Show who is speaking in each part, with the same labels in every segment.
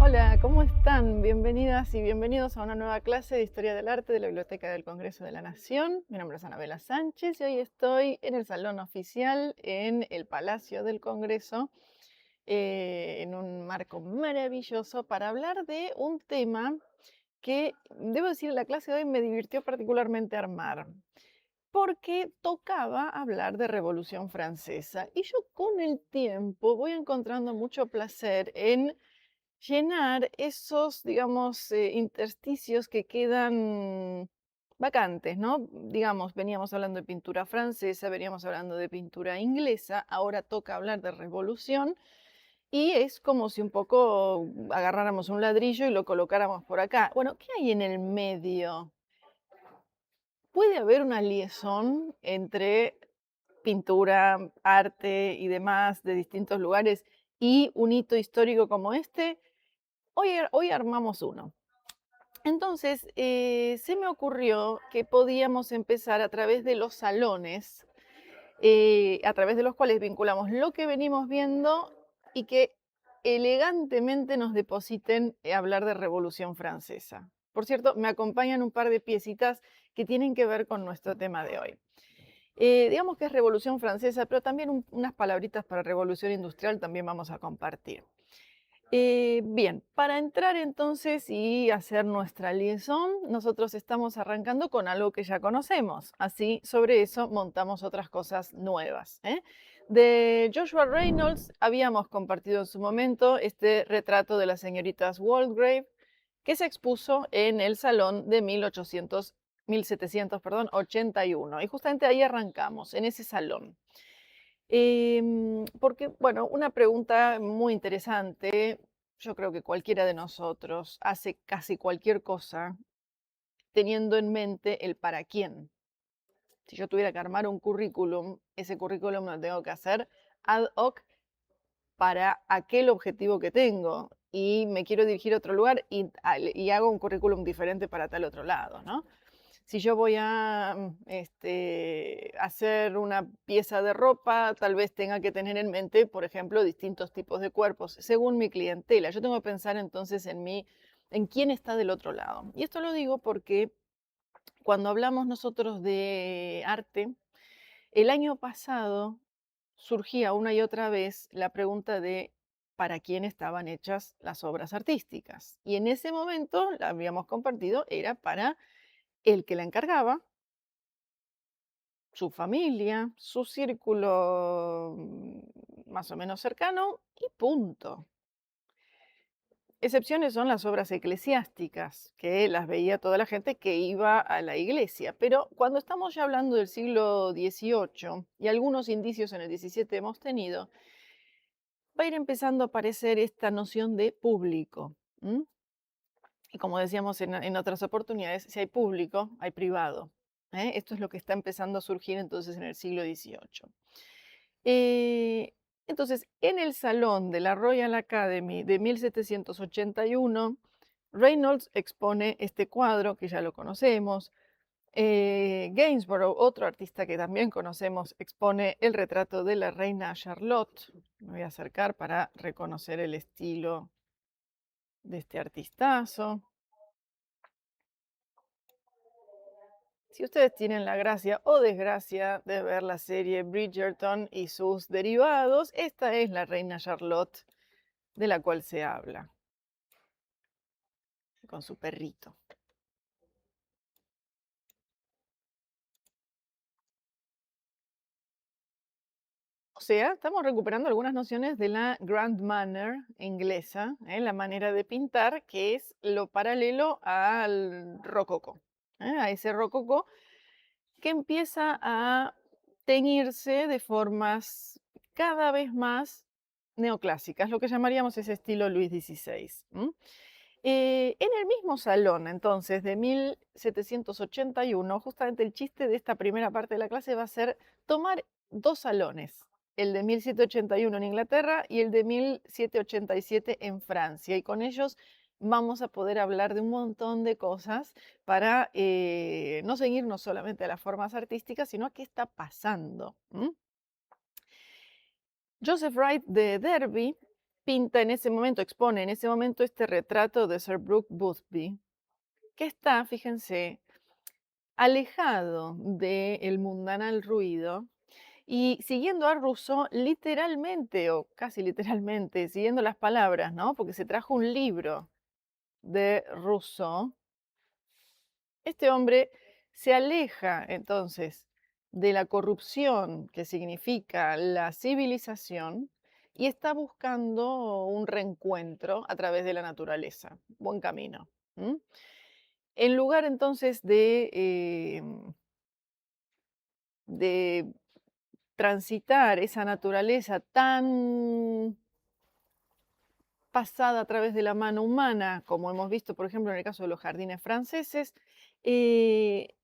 Speaker 1: Hola, ¿cómo están? Bienvenidas y bienvenidos a una nueva clase de Historia del Arte de la Biblioteca del Congreso de la Nación. Mi nombre es Anabela Sánchez y hoy estoy en el salón oficial en el Palacio del Congreso, en un marco maravilloso para hablar de un tema que, debo decir, la clase de hoy me divirtió particularmente armar, porque tocaba hablar de Revolución Francesa. Y yo con el tiempo voy encontrando mucho placer en llenar esos, digamos, intersticios que quedan vacantes, ¿no? Digamos, veníamos hablando de pintura francesa, veníamos hablando de pintura inglesa, ahora toca hablar de revolución y es como si un poco agarráramos un ladrillo y lo colocáramos por acá. Bueno, ¿qué hay en el medio? ¿Puede haber una liaison entre pintura, arte y demás de distintos lugares y un hito histórico como este? Hoy armamos uno. Entonces, se me ocurrió que podíamos empezar a través de los salones, a través de los cuales vinculamos lo que venimos viendo y que elegantemente nos depositen hablar de Revolución Francesa. Por cierto, me acompañan un par de piecitas que tienen que ver con nuestro tema de hoy. Digamos que es Revolución Francesa, pero también unas palabritas para Revolución Industrial también vamos a compartir. Bien, para entrar entonces y hacer nuestra liaison, nosotros estamos arrancando con algo que ya conocemos. Así, sobre eso montamos otras cosas nuevas, ¿eh? De Joshua Reynolds habíamos compartido en su momento este retrato de las señoritas Waldegrave que se expuso en el Salón de 1781. Y justamente ahí arrancamos, en ese salón. Porque, bueno, una pregunta muy interesante. Yo creo que cualquiera de nosotros hace casi cualquier cosa teniendo en mente el para quién. Si yo tuviera que armar un currículum, ese currículum lo tengo que hacer ad hoc para aquel objetivo que tengo y me quiero dirigir a otro lugar y hago un currículum diferente para tal otro lado, ¿no? Si yo voy a hacer una pieza de ropa, tal vez tenga que tener en mente, por ejemplo, distintos tipos de cuerpos, según mi clientela. Yo tengo que pensar entonces en quién está del otro lado. Y esto lo digo porque cuando hablamos nosotros de arte, el año pasado surgía una y otra vez la pregunta de para quién estaban hechas las obras artísticas. Y en ese momento, la habíamos compartido, era para el que la encargaba, su familia, su círculo más o menos cercano y punto. Excepciones son las obras eclesiásticas, que las veía toda la gente que iba a la iglesia. Pero cuando estamos ya hablando del siglo XVIII, y algunos indicios en el XVII hemos tenido, va a ir empezando a aparecer esta noción de público. Y como decíamos en otras oportunidades, si hay público, hay privado. Esto es lo que está empezando a surgir entonces en el siglo XVIII. Eh, entonces, en el salón de la Royal Academy de 1781, Reynolds expone este cuadro, que ya lo conocemos. Gainsborough, otro artista que también conocemos, expone el retrato de la reina Charlotte. Me voy a acercar para reconocer el estilo de este artistazo. Si ustedes tienen la gracia o desgracia de ver la serie Bridgerton y sus derivados, esta es la reina Charlotte de la cual se habla, con su perrito. O sea, estamos recuperando algunas nociones de la Grand Manner inglesa, la manera de pintar, que es lo paralelo al rococó, a ese rococó que empieza a teñirse de formas cada vez más neoclásicas, lo que llamaríamos ese estilo Luis XVI. En el mismo salón, entonces, de 1781, justamente el chiste de esta primera parte de la clase va a ser tomar dos salones, el de 1781 en Inglaterra y el de 1787 en Francia, y con ellos vamos a poder hablar de un montón de cosas para no seguirnos solamente a las formas artísticas, sino a qué está pasando. Joseph Wright de Derby pinta en ese momento, expone en ese momento este retrato de Sir Brooke Boothby, que está, fíjense, alejado del mundanal ruido y siguiendo a Rousseau literalmente, o casi literalmente, siguiendo las palabras, ¿no? Porque se trajo un libro de Rousseau. Este hombre se aleja entonces de la corrupción que significa la civilización y está buscando un reencuentro a través de la naturaleza. Buen camino. ¿M? En lugar entonces de transitar esa naturaleza tan pasada a través de la mano humana, como hemos visto, por ejemplo, en el caso de los jardines franceses, eh,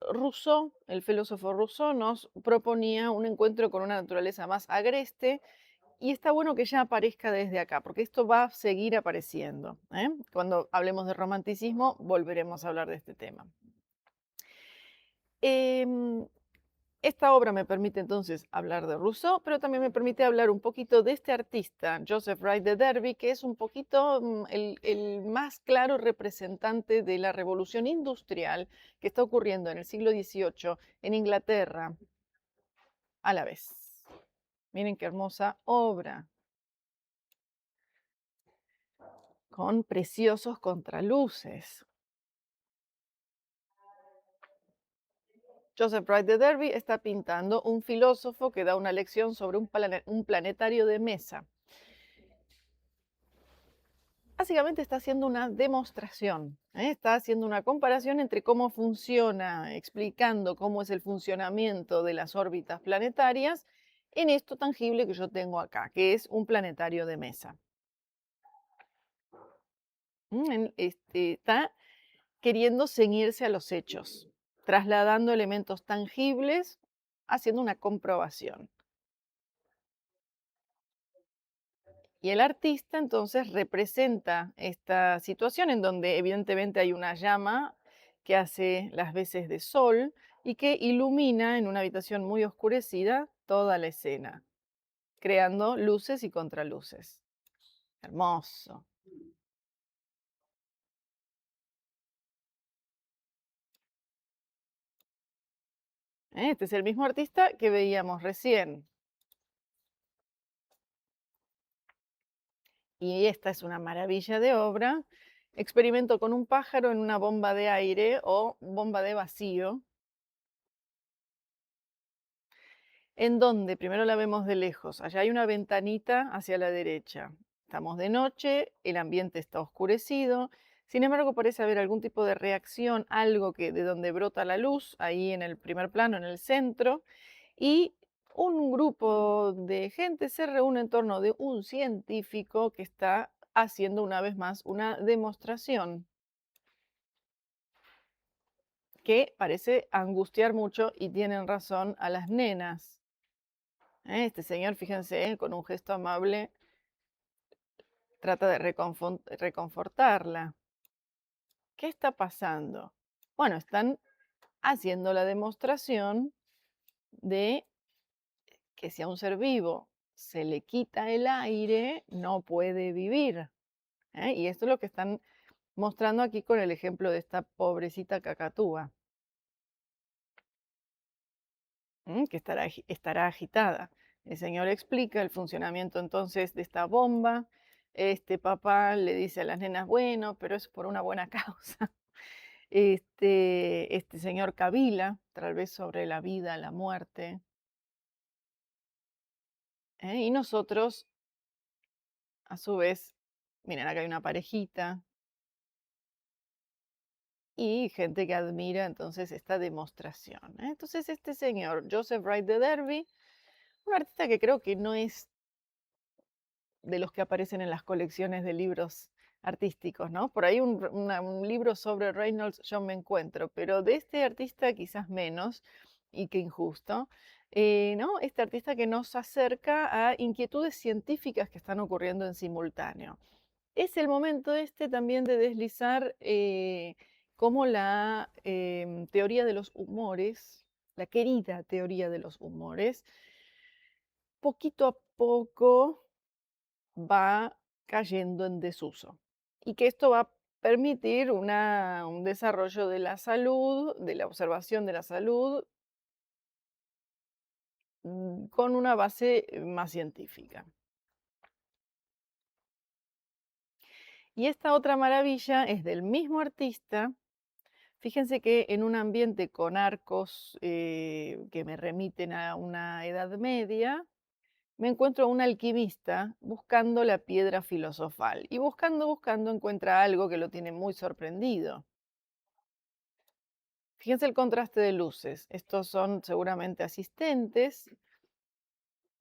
Speaker 1: Rousseau, el filósofo Rousseau, nos proponía un encuentro con una naturaleza más agreste y está bueno que ya aparezca desde acá, porque esto va a seguir apareciendo, ¿eh? Cuando hablemos de romanticismo, volveremos a hablar de este tema. Em, Esta obra me permite entonces hablar de Rousseau, pero también me permite hablar un poquito de este artista, Joseph Wright de Derby, que es un poquito el más claro representante de la revolución industrial que está ocurriendo en el siglo XVIII en Inglaterra a la vez. Miren qué hermosa obra, con preciosos contraluces. Joseph Wright de Derby está pintando un filósofo que da una lección sobre un planetario de mesa. Básicamente está haciendo una demostración, ¿eh? Está haciendo una comparación entre cómo funciona, explicando cómo es el funcionamiento de las órbitas planetarias en esto tangible que yo tengo acá, que es un planetario de mesa. Está queriendo ceñirse a los hechos, trasladando elementos tangibles, haciendo una comprobación. Y el artista entonces representa esta situación en donde evidentemente hay una llama que hace las veces de sol y que ilumina en una habitación muy oscurecida toda la escena, creando luces y contraluces. Hermoso. Este es el mismo artista que veíamos recién. Y esta es una maravilla de obra. Experimento con un pájaro en una bomba de aire o bomba de vacío, en donde primero la vemos de lejos. Allá hay una ventanita hacia la derecha. Estamos de noche, el ambiente está oscurecido. Sin embargo, parece haber algún tipo de reacción, algo que de donde brota la luz, ahí en el primer plano, en el centro, y un grupo de gente se reúne en torno de un científico que está haciendo una vez más una demostración que parece angustiar mucho y tienen razón a las nenas. Este señor, fíjense, con un gesto amable, trata de reconfortarla. ¿Qué está pasando? Bueno, están haciendo la demostración de que si a un ser vivo se le quita el aire, no puede vivir. Y esto es lo que están mostrando aquí con el ejemplo de esta pobrecita cacatúa, que estará agitada. El señor explica el funcionamiento entonces de esta bomba. Este papá le dice a las nenas, bueno, pero es por una buena causa. Este señor cavila, tal vez sobre la vida, la muerte. Y nosotros, a su vez, miren, acá hay una parejita y gente que admira entonces esta demostración. Entonces este señor, Joseph Wright de Derby, un artista que creo que no es de los que aparecen en las colecciones de libros artísticos, ¿no? Por ahí un libro sobre Reynolds yo me encuentro, pero de este artista quizás menos, y qué injusto, ¿no? Este artista que nos acerca a inquietudes científicas que están ocurriendo en simultáneo. Es el momento este también de deslizar cómo la teoría de los humores, la querida teoría de los humores, poquito a poco va cayendo en desuso y que esto va a permitir un desarrollo de la salud, de la observación de la salud, con una base más científica. Y esta otra maravilla es del mismo artista. Fíjense que en un ambiente con arcos que me remiten a una Edad Media, me encuentro a un alquimista buscando la piedra filosofal. Y buscando, buscando, encuentra algo que lo tiene muy sorprendido. Fíjense el contraste de luces. Estos son seguramente asistentes.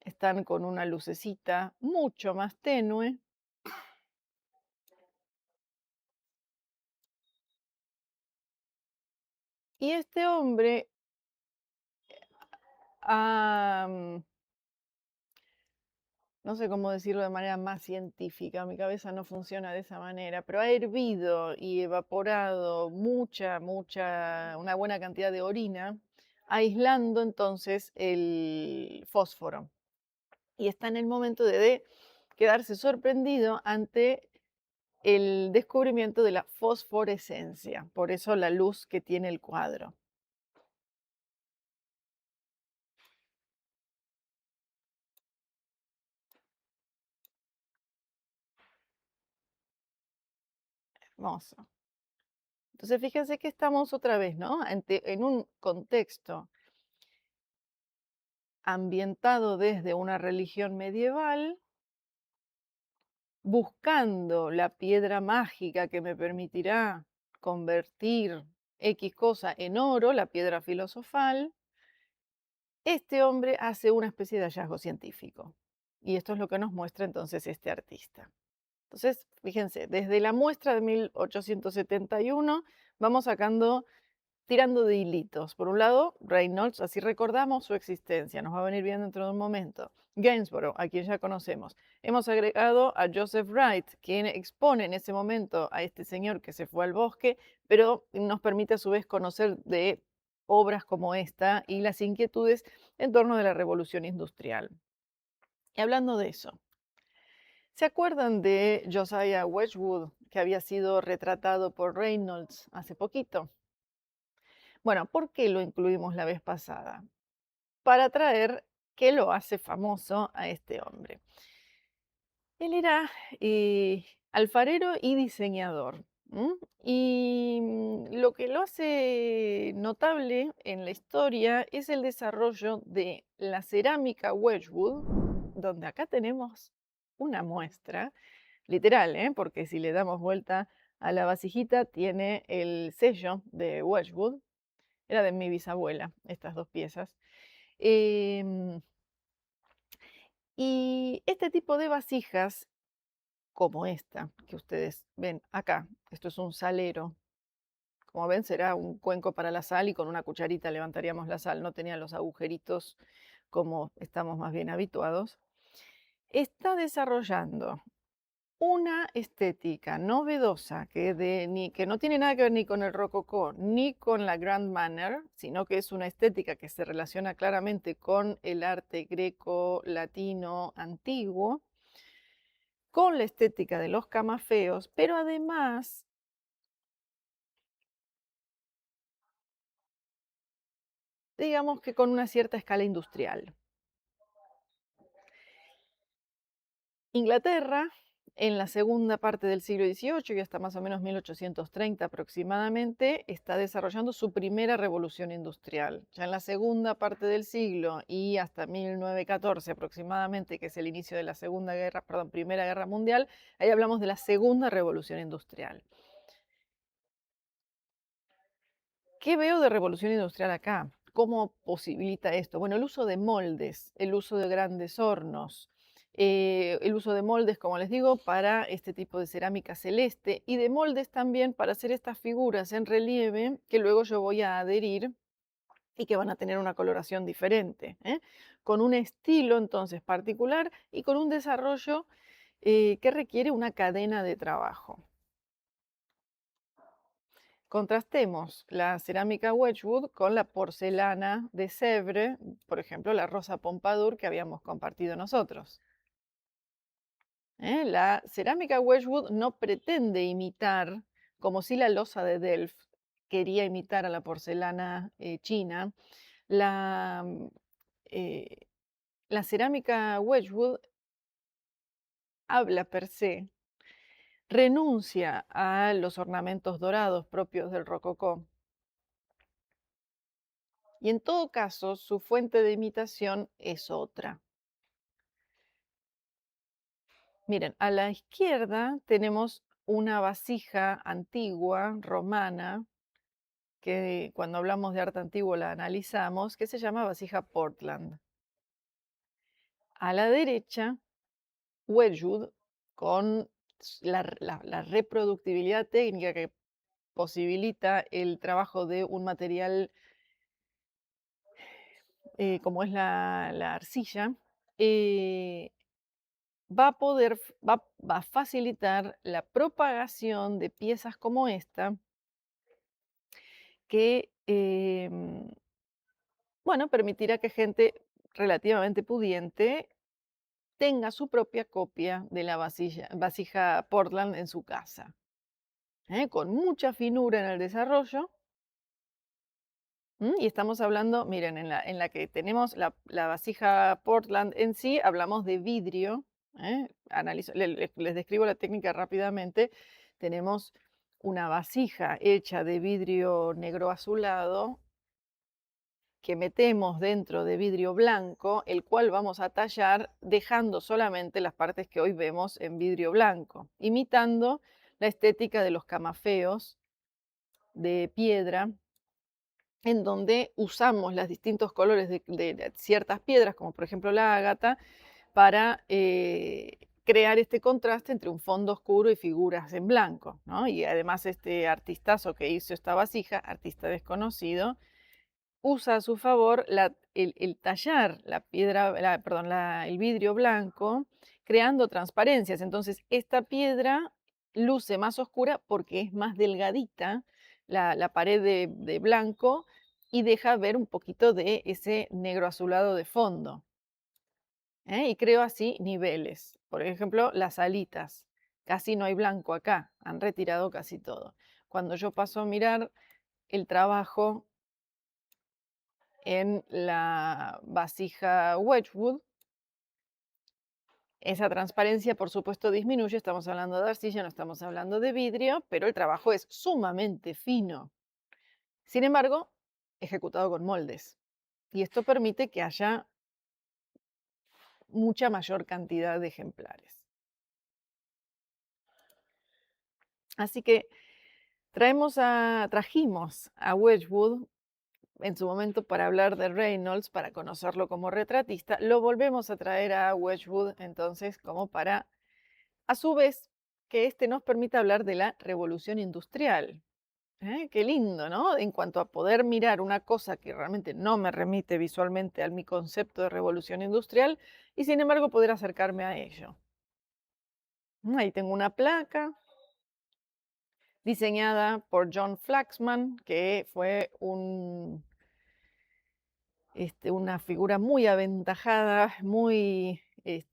Speaker 1: Están con una lucecita mucho más tenue. Y este hombre ha, no sé cómo decirlo de manera más científica, mi cabeza no funciona de esa manera, pero ha hervido y evaporado una buena cantidad de orina, aislando entonces el fósforo. Y está en el momento de quedarse sorprendido ante el descubrimiento de la fosforescencia, por eso la luz que tiene el cuadro. Hermoso. Entonces, fíjense que estamos otra vez, ¿no? En un contexto ambientado desde una religión medieval, buscando la piedra mágica que me permitirá convertir X cosa en oro, la piedra filosofal, este hombre hace una especie de hallazgo científico. Y esto es lo que nos muestra entonces este artista. Entonces, fíjense, desde la muestra de 1871 vamos sacando tirando de hilitos. Por un lado, Reynolds, así recordamos su existencia, nos va a venir bien dentro de un momento. Gainsborough, a quien ya conocemos. Hemos agregado a Joseph Wright, quien expone en ese momento a este señor que se fue al bosque, pero nos permite a su vez conocer de obras como esta y las inquietudes en torno de la revolución industrial. Y hablando de eso, ¿se acuerdan de Josiah Wedgwood, que había sido retratado por Reynolds hace poquito? Bueno, ¿por qué lo incluimos la vez pasada? Para traer qué lo hace famoso a este hombre. Él era alfarero y diseñador. Y lo que lo hace notable en la historia es el desarrollo de la cerámica Wedgwood, donde acá tenemos una muestra, literal, porque si le damos vuelta a la vasijita tiene el sello de Wedgwood. Era de mi bisabuela, estas dos piezas. Em, y este tipo de vasijas, como esta que ustedes ven acá, esto es un salero. Como ven, será un cuenco para la sal y con una cucharita levantaríamos la sal. No tenía los agujeritos como estamos más bien habituados. Está desarrollando una estética novedosa que no tiene nada que ver ni con el rococó ni con la Grand Manner, sino que es una estética que se relaciona claramente con el arte greco-latino antiguo, con la estética de los camafeos, pero además, digamos que con una cierta escala industrial. Inglaterra, en la segunda parte del siglo XVIII y hasta más o menos 1830 aproximadamente, está desarrollando su primera revolución industrial. Ya en la segunda parte del siglo y hasta 1914 aproximadamente, que es el inicio de la Primera Guerra Mundial, ahí hablamos de la segunda revolución industrial. ¿Qué veo de revolución industrial acá? ¿Cómo posibilita esto? Bueno, el uso de moldes, el uso de grandes hornos, el uso de moldes, como les digo, para este tipo de cerámica celeste y de moldes también para hacer estas figuras en relieve que luego yo voy a adherir y que van a tener una coloración diferente, con un estilo entonces particular y con un desarrollo que requiere una cadena de trabajo. Contrastemos la cerámica Wedgwood con la porcelana de Sèvres, por ejemplo, la Rosa Pompadour que habíamos compartido nosotros. La cerámica Wedgwood no pretende imitar, como si la loza de Delft quería imitar a la porcelana china, la, eh, la cerámica Wedgwood habla per se, renuncia a los ornamentos dorados propios del rococó y en todo caso su fuente de imitación es otra. Miren, a la izquierda tenemos una vasija antigua, romana, que cuando hablamos de arte antiguo la analizamos, que se llama vasija Portland. A la derecha, Wedgwood, con la reproductibilidad técnica que posibilita el trabajo de un material como es la arcilla, eh, va a facilitar la propagación de piezas como esta que, bueno, permitirá que gente relativamente pudiente tenga su propia copia de la vasija Portland en su casa, con mucha finura en el desarrollo. Y estamos hablando, miren, en la que tenemos la vasija Portland en sí, hablamos de vidrio. Les describo la técnica rápidamente. Tenemos una vasija hecha de vidrio negro azulado que metemos dentro de vidrio blanco, el cual vamos a tallar dejando solamente las partes que hoy vemos en vidrio blanco, imitando la estética de los camafeos de piedra, en donde usamos los distintos colores de ciertas piedras, como por ejemplo la ágata, para crear este contraste entre un fondo oscuro y figuras en blanco, ¿no? Y además este artistazo que hizo esta vasija, artista desconocido, usa a su favor el tallar la piedra, perdón, el vidrio blanco, creando transparencias. Entonces, esta piedra luce más oscura porque es más delgadita la pared de blanco y deja ver un poquito de ese negro azulado de fondo. Y creo así niveles. Por ejemplo, las alitas. Casi no hay blanco acá, han retirado casi todo. Cuando yo paso a mirar el trabajo en la vasija Wedgwood, esa transparencia, por supuesto, disminuye. Estamos hablando de arcilla, no estamos hablando de vidrio, pero el trabajo es sumamente fino. Sin embargo, ejecutado con moldes. Y esto permite que haya mucha mayor cantidad de ejemplares. Así que trajimos a Wedgwood en su momento para hablar de Reynolds, para conocerlo como retratista. Lo volvemos a traer a Wedgwood entonces como para, a su vez, que este nos permita hablar de la revolución industrial. Qué lindo, ¿no? En cuanto a poder mirar una cosa que realmente no me remite visualmente a mi concepto de revolución industrial y sin embargo poder acercarme a ello. Ahí tengo una placa diseñada por John Flaxman, que fue una figura muy aventajada, muy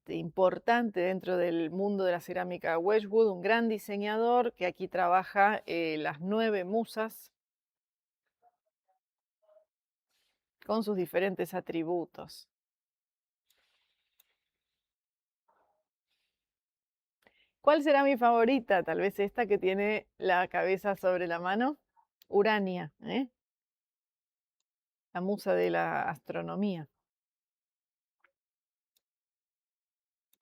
Speaker 1: importante dentro del mundo de la cerámica Wedgwood, un gran diseñador que aquí trabaja las 9 musas con sus diferentes atributos. ¿Cuál será mi favorita? Tal vez esta que tiene la cabeza sobre la mano. Urania, la musa de la astronomía.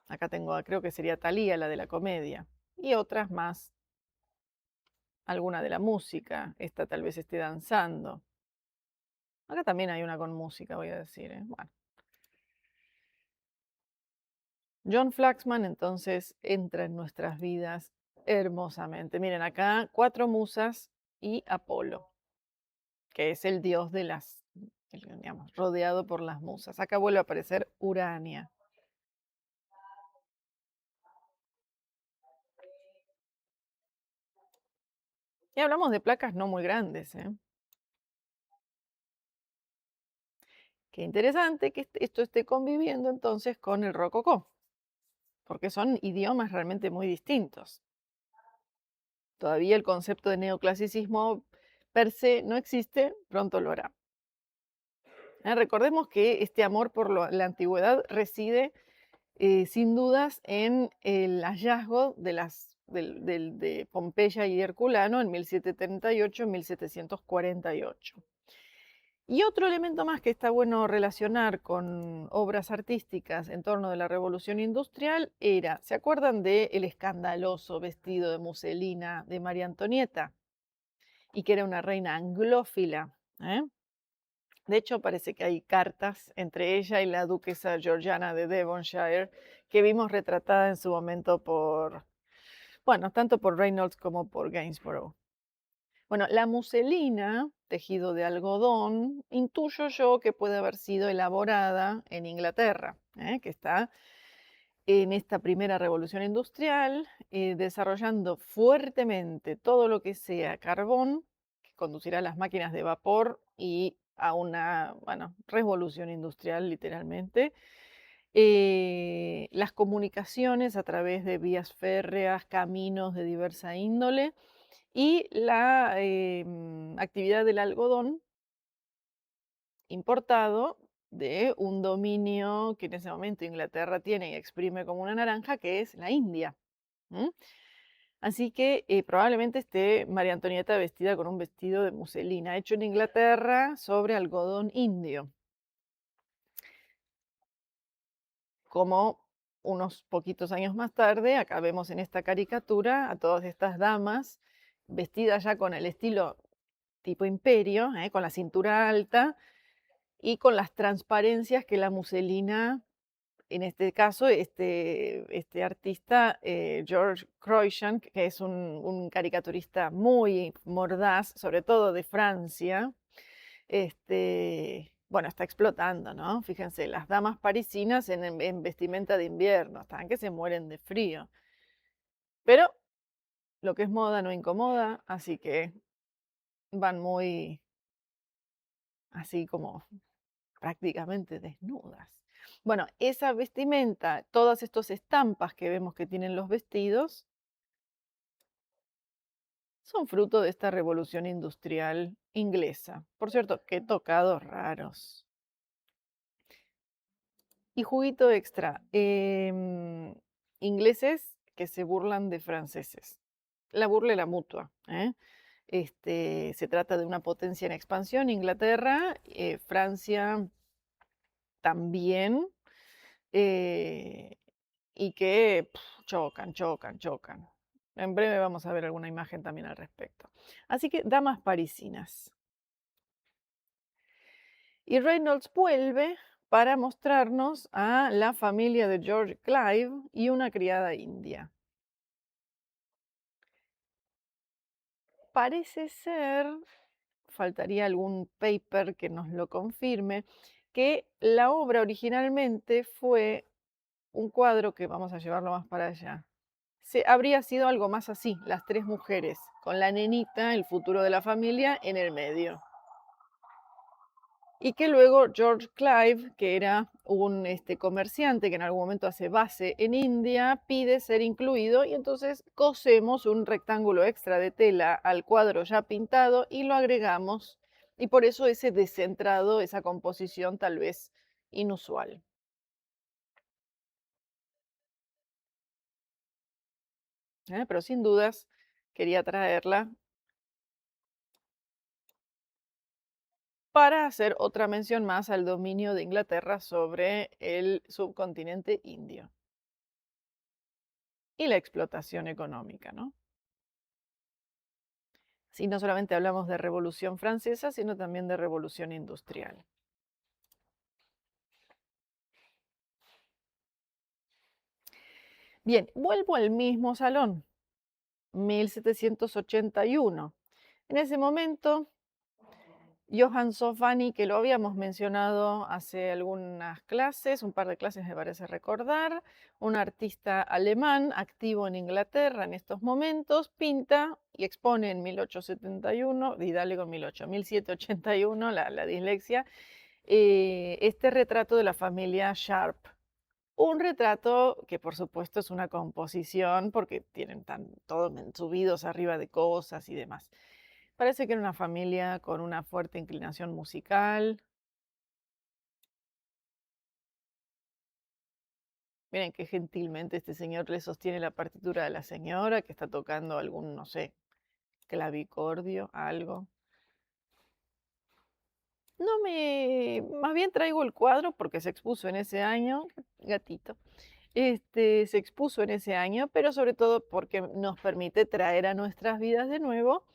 Speaker 1: Acá tengo, creo que sería Thalía, la de la comedia. Y otras más, alguna de la música. Esta tal vez esté danzando. Acá también hay una con música, voy a decir. Bueno. John Flaxman entonces entra en nuestras vidas hermosamente. Miren, acá 4 musas y Apolo, que es el dios de digamos, rodeado por las musas. Acá vuelve a aparecer Urania. Y hablamos de placas no muy grandes, ¿eh? Qué interesante que esto esté conviviendo entonces con el rococó, porque son idiomas realmente muy distintos. Todavía el concepto de neoclasicismo per se no existe, pronto lo hará. Recordemos que este amor por la antigüedad reside sin dudas en el hallazgo de Pompeya y Herculano en 1738 y 1748. Y otro elemento más que está bueno relacionar con obras artísticas en torno de la Revolución Industrial era, ¿se acuerdan del escandaloso vestido de muselina de María Antonieta? Y que era una reina anglófila. ¿Eh? De hecho, parece que hay cartas entre ella y la duquesa Georgiana de Devonshire que vimos retratada en su momento bueno, tanto por Reynolds como por Gainsborough. Bueno, la muselina, tejido de algodón, intuyo yo que puede haber sido elaborada en Inglaterra, que está en esta primera revolución industrial, desarrollando fuertemente todo lo que sea carbón, que conducirá a las máquinas de vapor y a una, bueno, revolución industrial literalmente. Las comunicaciones a través de vías férreas, caminos de diversa índole y la actividad del algodón importado de un dominio que en ese momento Inglaterra tiene y exprime como una naranja, que es la India. ¿M? Así que probablemente esté María Antonieta vestida con un vestido de muselina hecho en Inglaterra sobre algodón indio, como unos poquitos años más tarde, acá vemos en esta caricatura a todas estas damas vestidas ya con el estilo tipo imperio, con la cintura alta y con las transparencias que la muselina, en este caso, este artista, George Cruikshank, que es un caricaturista muy mordaz, sobre todo de Francia, bueno, está explotando, ¿no? Fíjense, las damas parisinas en vestimenta de invierno, están que se mueren de frío. Pero lo que es moda no incomoda, así que van muy así como prácticamente desnudas. Bueno, esa vestimenta, todas estas estampas que vemos que tienen los vestidos, son fruto de esta revolución industrial inglesa. Por cierto, qué tocados raros. Y juguito extra, ingleses que se burlan de franceses. La burla y la mutua. Se trata de una potencia en expansión, Inglaterra, Francia también, eh, y que chocan, chocan, chocan. En breve vamos a ver alguna imagen también al respecto. Así que damas parisinas. Y Reynolds vuelve para mostrarnos a la familia de George Clive y una criada india. Parece ser, faltaría algún paper que nos lo confirme, que la obra originalmente fue un cuadro que vamos a llevarlo más para allá. Habría sido algo más así, las tres mujeres, con la nenita, el futuro de la familia, en el medio. Y que luego George Clive, que era un comerciante que en algún momento hace base en India, pide ser incluido y entonces cosemos un rectángulo extra de tela al cuadro ya pintado y lo agregamos. Y por eso ese descentrado, esa composición tal vez inusual. Pero sin dudas quería traerla para hacer otra mención más al dominio de Inglaterra sobre el subcontinente indio y la explotación económica, ¿no? Sí, no solamente hablamos de Revolución Francesa, sino también de Revolución Industrial. Bien, vuelvo al mismo salón, 1781. En ese momento, Johann Sofani, que lo habíamos mencionado hace algunas clases, un par de clases me parece recordar, un artista alemán activo en Inglaterra en estos momentos, pinta y expone en 1871, y dale con 1781, la dislexia, este retrato de la familia Sharp. Un retrato que por supuesto es una composición porque tienen todos subidos arriba de cosas y demás. Parece que era una familia con una fuerte inclinación musical. Miren qué gentilmente este señor le sostiene la partitura a la señora que está tocando algún, no sé, clavicordio, algo. No me, más bien traigo el cuadro porque se expuso en ese año, gatito, se expuso en ese año, pero sobre todo porque nos permite traer a nuestras vidas de nuevo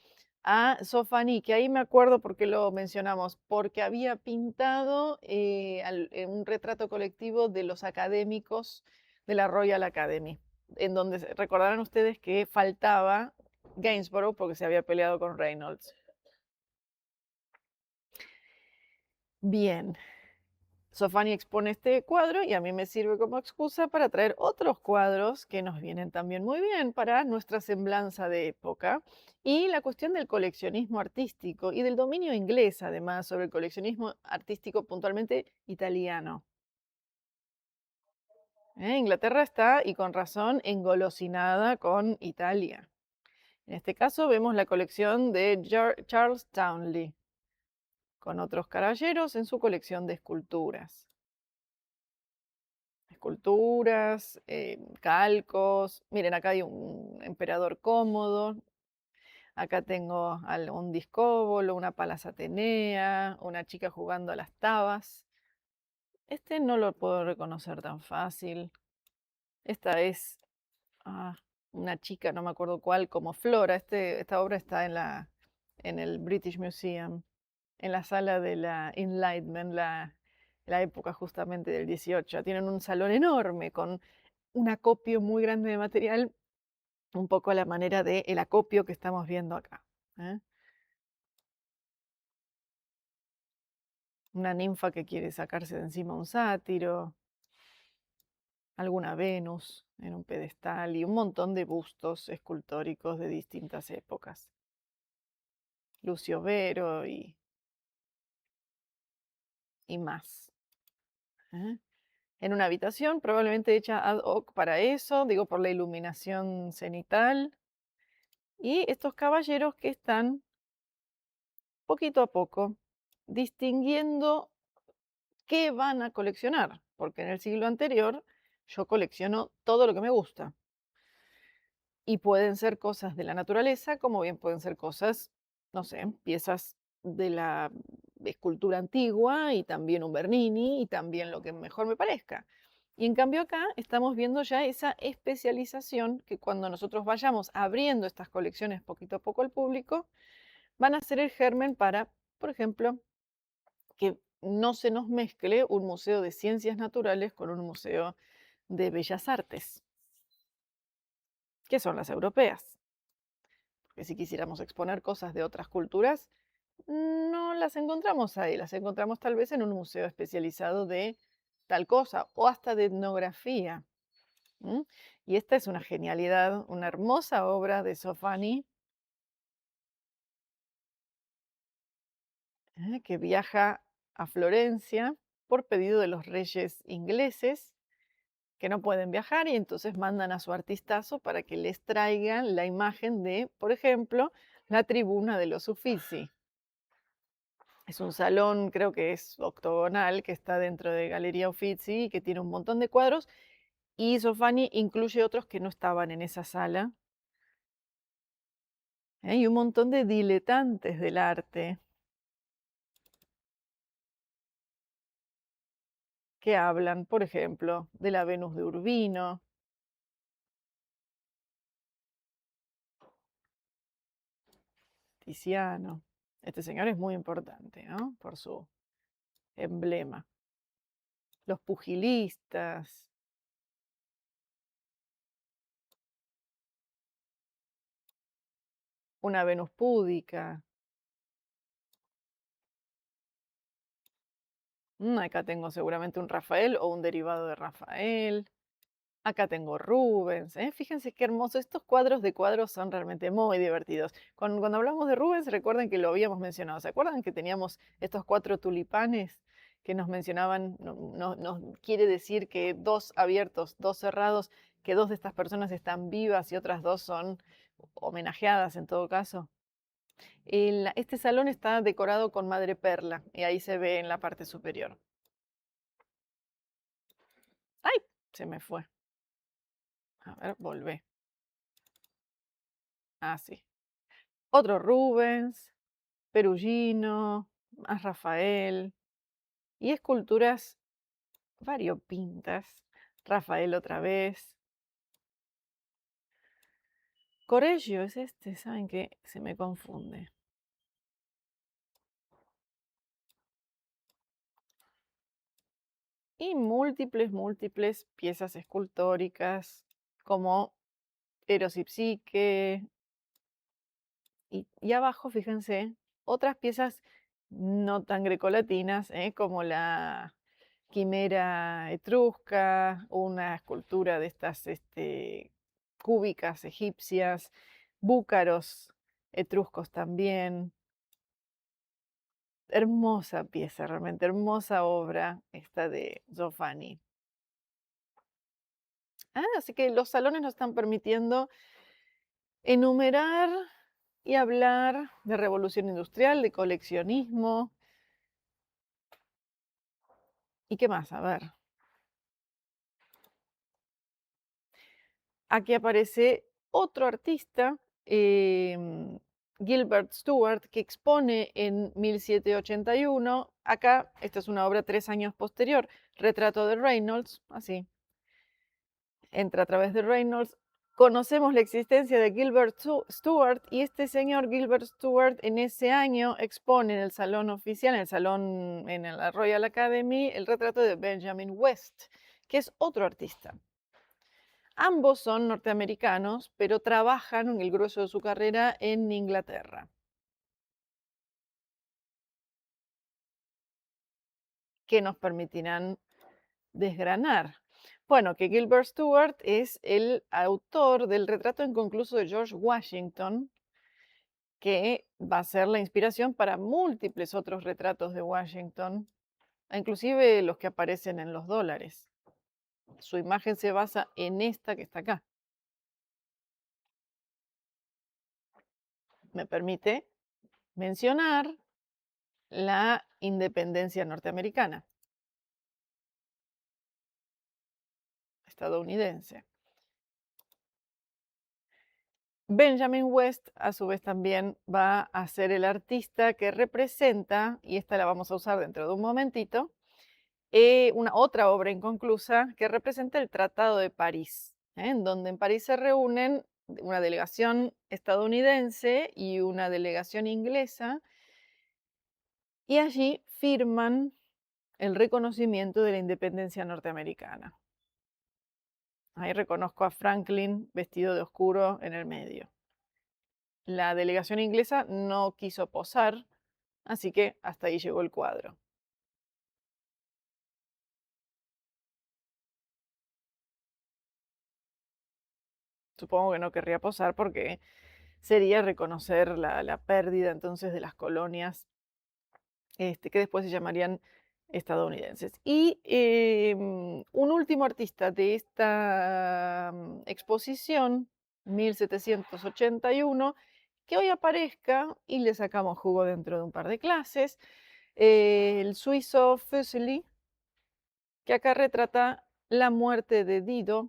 Speaker 1: a Sofani, que ahí me acuerdo porque lo mencionamos, porque había pintado un retrato colectivo de los académicos de la Royal Academy, en donde recordarán ustedes que faltaba Gainsborough porque se había peleado con Reynolds. Bien, Sofani expone este cuadro y a mí me sirve como excusa para traer otros cuadros que nos vienen también muy bien para nuestra semblanza de época. Y la cuestión del coleccionismo artístico y del dominio inglés, además, sobre el coleccionismo artístico puntualmente italiano. Inglaterra está, y con razón, engolosinada con Italia. En este caso vemos la colección de Charles Townley, con otros caballeros en su colección de esculturas. Esculturas, calcos. Miren, acá hay un emperador cómodo. Acá tengo un discóbolo, una palas Atenea, una chica jugando a las tabas. Este no lo puedo reconocer tan fácil. Esta es una chica, no me acuerdo cuál, como Flora. Esta obra está en el British Museum, en la sala de la Enlightenment, la época justamente del 18. Tienen un salón enorme con un acopio muy grande de material, un poco a la manera del acopio que estamos viendo acá. ¿Eh? Una ninfa que quiere sacarse de encima un sátiro, alguna Venus en un pedestal y un montón de bustos escultóricos de distintas épocas. Lucio Vero y más. ¿Eh? En una habitación probablemente hecha ad hoc para eso, digo por la iluminación cenital, y estos caballeros que están poquito a poco distinguiendo qué van a coleccionar, porque en el siglo anterior yo colecciono todo lo que me gusta. Y pueden ser cosas de la naturaleza, como bien pueden ser cosas, no sé, piezas de la escultura antigua y también un Bernini y también lo que mejor me parezca. Y en cambio acá estamos viendo ya esa especialización que cuando nosotros vayamos abriendo estas colecciones poquito a poco al público, van a ser el germen para, por ejemplo, que no se nos mezcle un museo de ciencias naturales con un museo de bellas artes, que son las europeas. Porque si quisiéramos exponer cosas de otras culturas, no las encontramos ahí, las encontramos tal vez en un museo especializado de tal cosa o hasta de etnografía. ¿M? Y esta es una genialidad, una hermosa obra de Sofani, que viaja a Florencia por pedido de los reyes ingleses que no pueden viajar y entonces mandan a su artistazo para que les traigan la imagen de, por ejemplo, la tribuna de los Uffizi. Es un salón, creo que es octogonal, que está dentro de Galería Uffizi y que tiene un montón de cuadros. Y Sofani incluye otros que no estaban en esa sala. Y un montón de diletantes del arte que hablan, por ejemplo, de la Venus de Urbino, Tiziano. Este señor es muy importante, ¿no? Por su emblema. Los pugilistas, una Venus púdica. Acá tengo seguramente un Rafael o un derivado de Rafael. Acá tengo Rubens. Fíjense qué hermoso. Estos cuadros de cuadros son realmente muy divertidos. Cuando hablamos de Rubens, recuerden que lo habíamos mencionado. ¿Se acuerdan que teníamos estos 4 tulipanes que nos mencionaban, nos quiere decir que 2 abiertos, 2 cerrados, que 2 de estas personas están vivas y otras 2 son homenajeadas en todo caso. Este salón está decorado con madreperla y ahí se ve en la parte superior. ¡Ay! Se me fue. A ver, volvé. Ah, sí. Otro Rubens, Perugino, más Rafael y esculturas variopintas. Rafael otra vez. Correggio es este, ¿saben qué? Se me confunde. Y múltiples piezas escultóricas como Eros y Psique. Y abajo, fíjense, otras piezas no tan grecolatinas, como la quimera etrusca, una escultura de estas cúbicas egipcias, búcaros etruscos también. Hermosa pieza, realmente hermosa obra esta de Giovanni. Así que los salones nos están permitiendo enumerar y hablar de revolución industrial, de coleccionismo. ¿Y qué más? A ver. Aquí aparece otro artista, Gilbert Stuart, que expone en 1781. Acá, esta es una obra 3 años posterior, retrato de Reynolds, así. Entra a través de Reynolds. Conocemos la existencia de Gilbert Stuart y este señor Gilbert Stuart en ese año expone en el salón oficial, en el salón en la Royal Academy, el retrato de Benjamin West, que es otro artista. Ambos son norteamericanos, pero trabajan en el grueso de su carrera en Inglaterra. ¿Qué nos permitirán desgranar? Bueno, que Gilbert Stuart es el autor del retrato inconcluso de George Washington, que va a ser la inspiración para múltiples otros retratos de Washington, inclusive los que aparecen en los dólares. Su imagen se basa en esta que está acá. Me permite mencionar la independencia norteamericana, estadounidense. Benjamin West, a su vez, también va a ser el artista que representa, y esta la vamos a usar dentro de un momentito, una otra obra inconclusa que representa el Tratado de París, en donde en París se reúnen una delegación estadounidense y una delegación inglesa, y allí firman el reconocimiento de la independencia norteamericana. Ahí reconozco a Franklin vestido de oscuro en el medio. La delegación inglesa no quiso posar, así que hasta ahí llegó el cuadro. Supongo que no querría posar porque sería reconocer la pérdida entonces de las colonias, que después se llamarían estadounidenses. Y un último artista de esta exposición, 1781, que hoy aparezca y le sacamos jugo dentro de un par de clases, el suizo Fuseli, que acá retrata la muerte de Dido,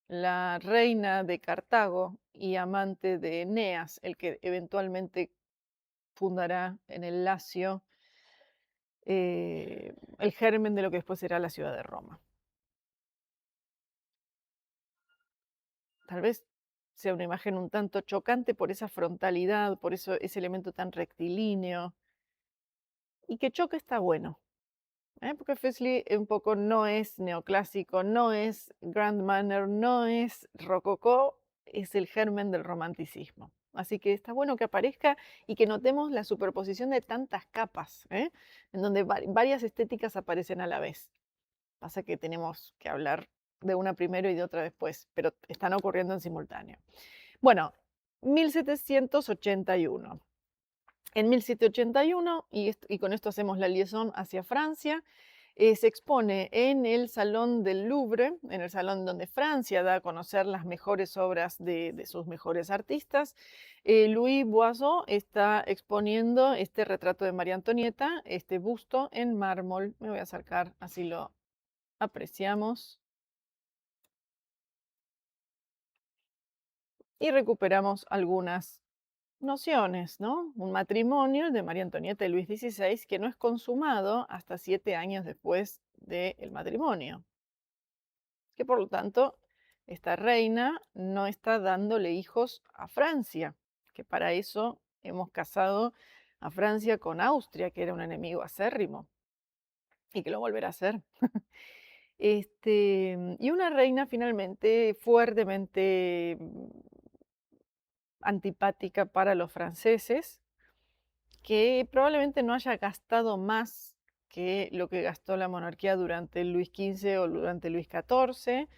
Speaker 1: la reina de Cartago y amante de Eneas, el que eventualmente fundará en el Lacio el germen de lo que después será la ciudad de Roma. Tal vez sea una imagen un tanto chocante por esa frontalidad, por ese elemento tan rectilíneo, y que choque está bueno. Porque Fuseli un poco no es neoclásico, no es Grand Manner, no es rococó, es el germen del romanticismo. Así que está bueno que aparezca y que notemos la superposición de tantas capas, en donde varias estéticas aparecen a la vez. Pasa que tenemos que hablar de una primero y de otra después, pero están ocurriendo en simultáneo. Bueno, 1781. En 1781, y con esto hacemos la liaison hacia Francia, se expone en el Salón del Louvre, en el salón donde Francia da a conocer las mejores obras de sus mejores artistas. Louis Boisseau está exponiendo este retrato de María Antonieta, este busto en mármol. Me voy a acercar, así lo apreciamos. Y recuperamos algunas nociones, ¿no? Un matrimonio de María Antonieta y Luis XVI que no es consumado hasta 7 años después del matrimonio, que por lo tanto esta reina no está dándole hijos a Francia, que para eso hemos casado a Francia con Austria, que era un enemigo acérrimo y que lo volverá a hacer. Y una reina finalmente fuertemente antipática para los franceses, que probablemente no haya gastado más que lo que gastó la monarquía durante Luis XV o durante Luis XIV,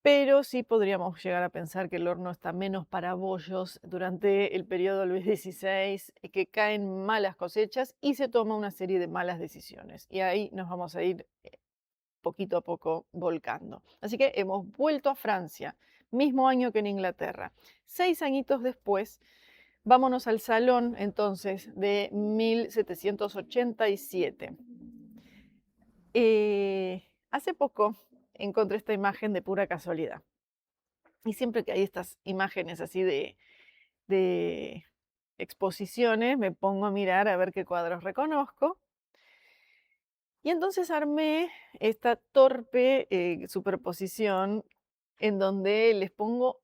Speaker 1: pero sí podríamos llegar a pensar que el horno está menos para bollos durante el periodo Luis XVI, que caen malas cosechas y se toma una serie de malas decisiones. Y ahí nos vamos a ir poquito a poco volcando. Así que hemos vuelto a Francia, mismo año que en Inglaterra. 6 añitos después, vámonos al salón entonces de 1787. Hace poco encontré esta imagen de pura casualidad. Y siempre que hay estas imágenes así de exposiciones, me pongo a mirar a ver qué cuadros reconozco. Y entonces armé esta torpe superposición en donde les pongo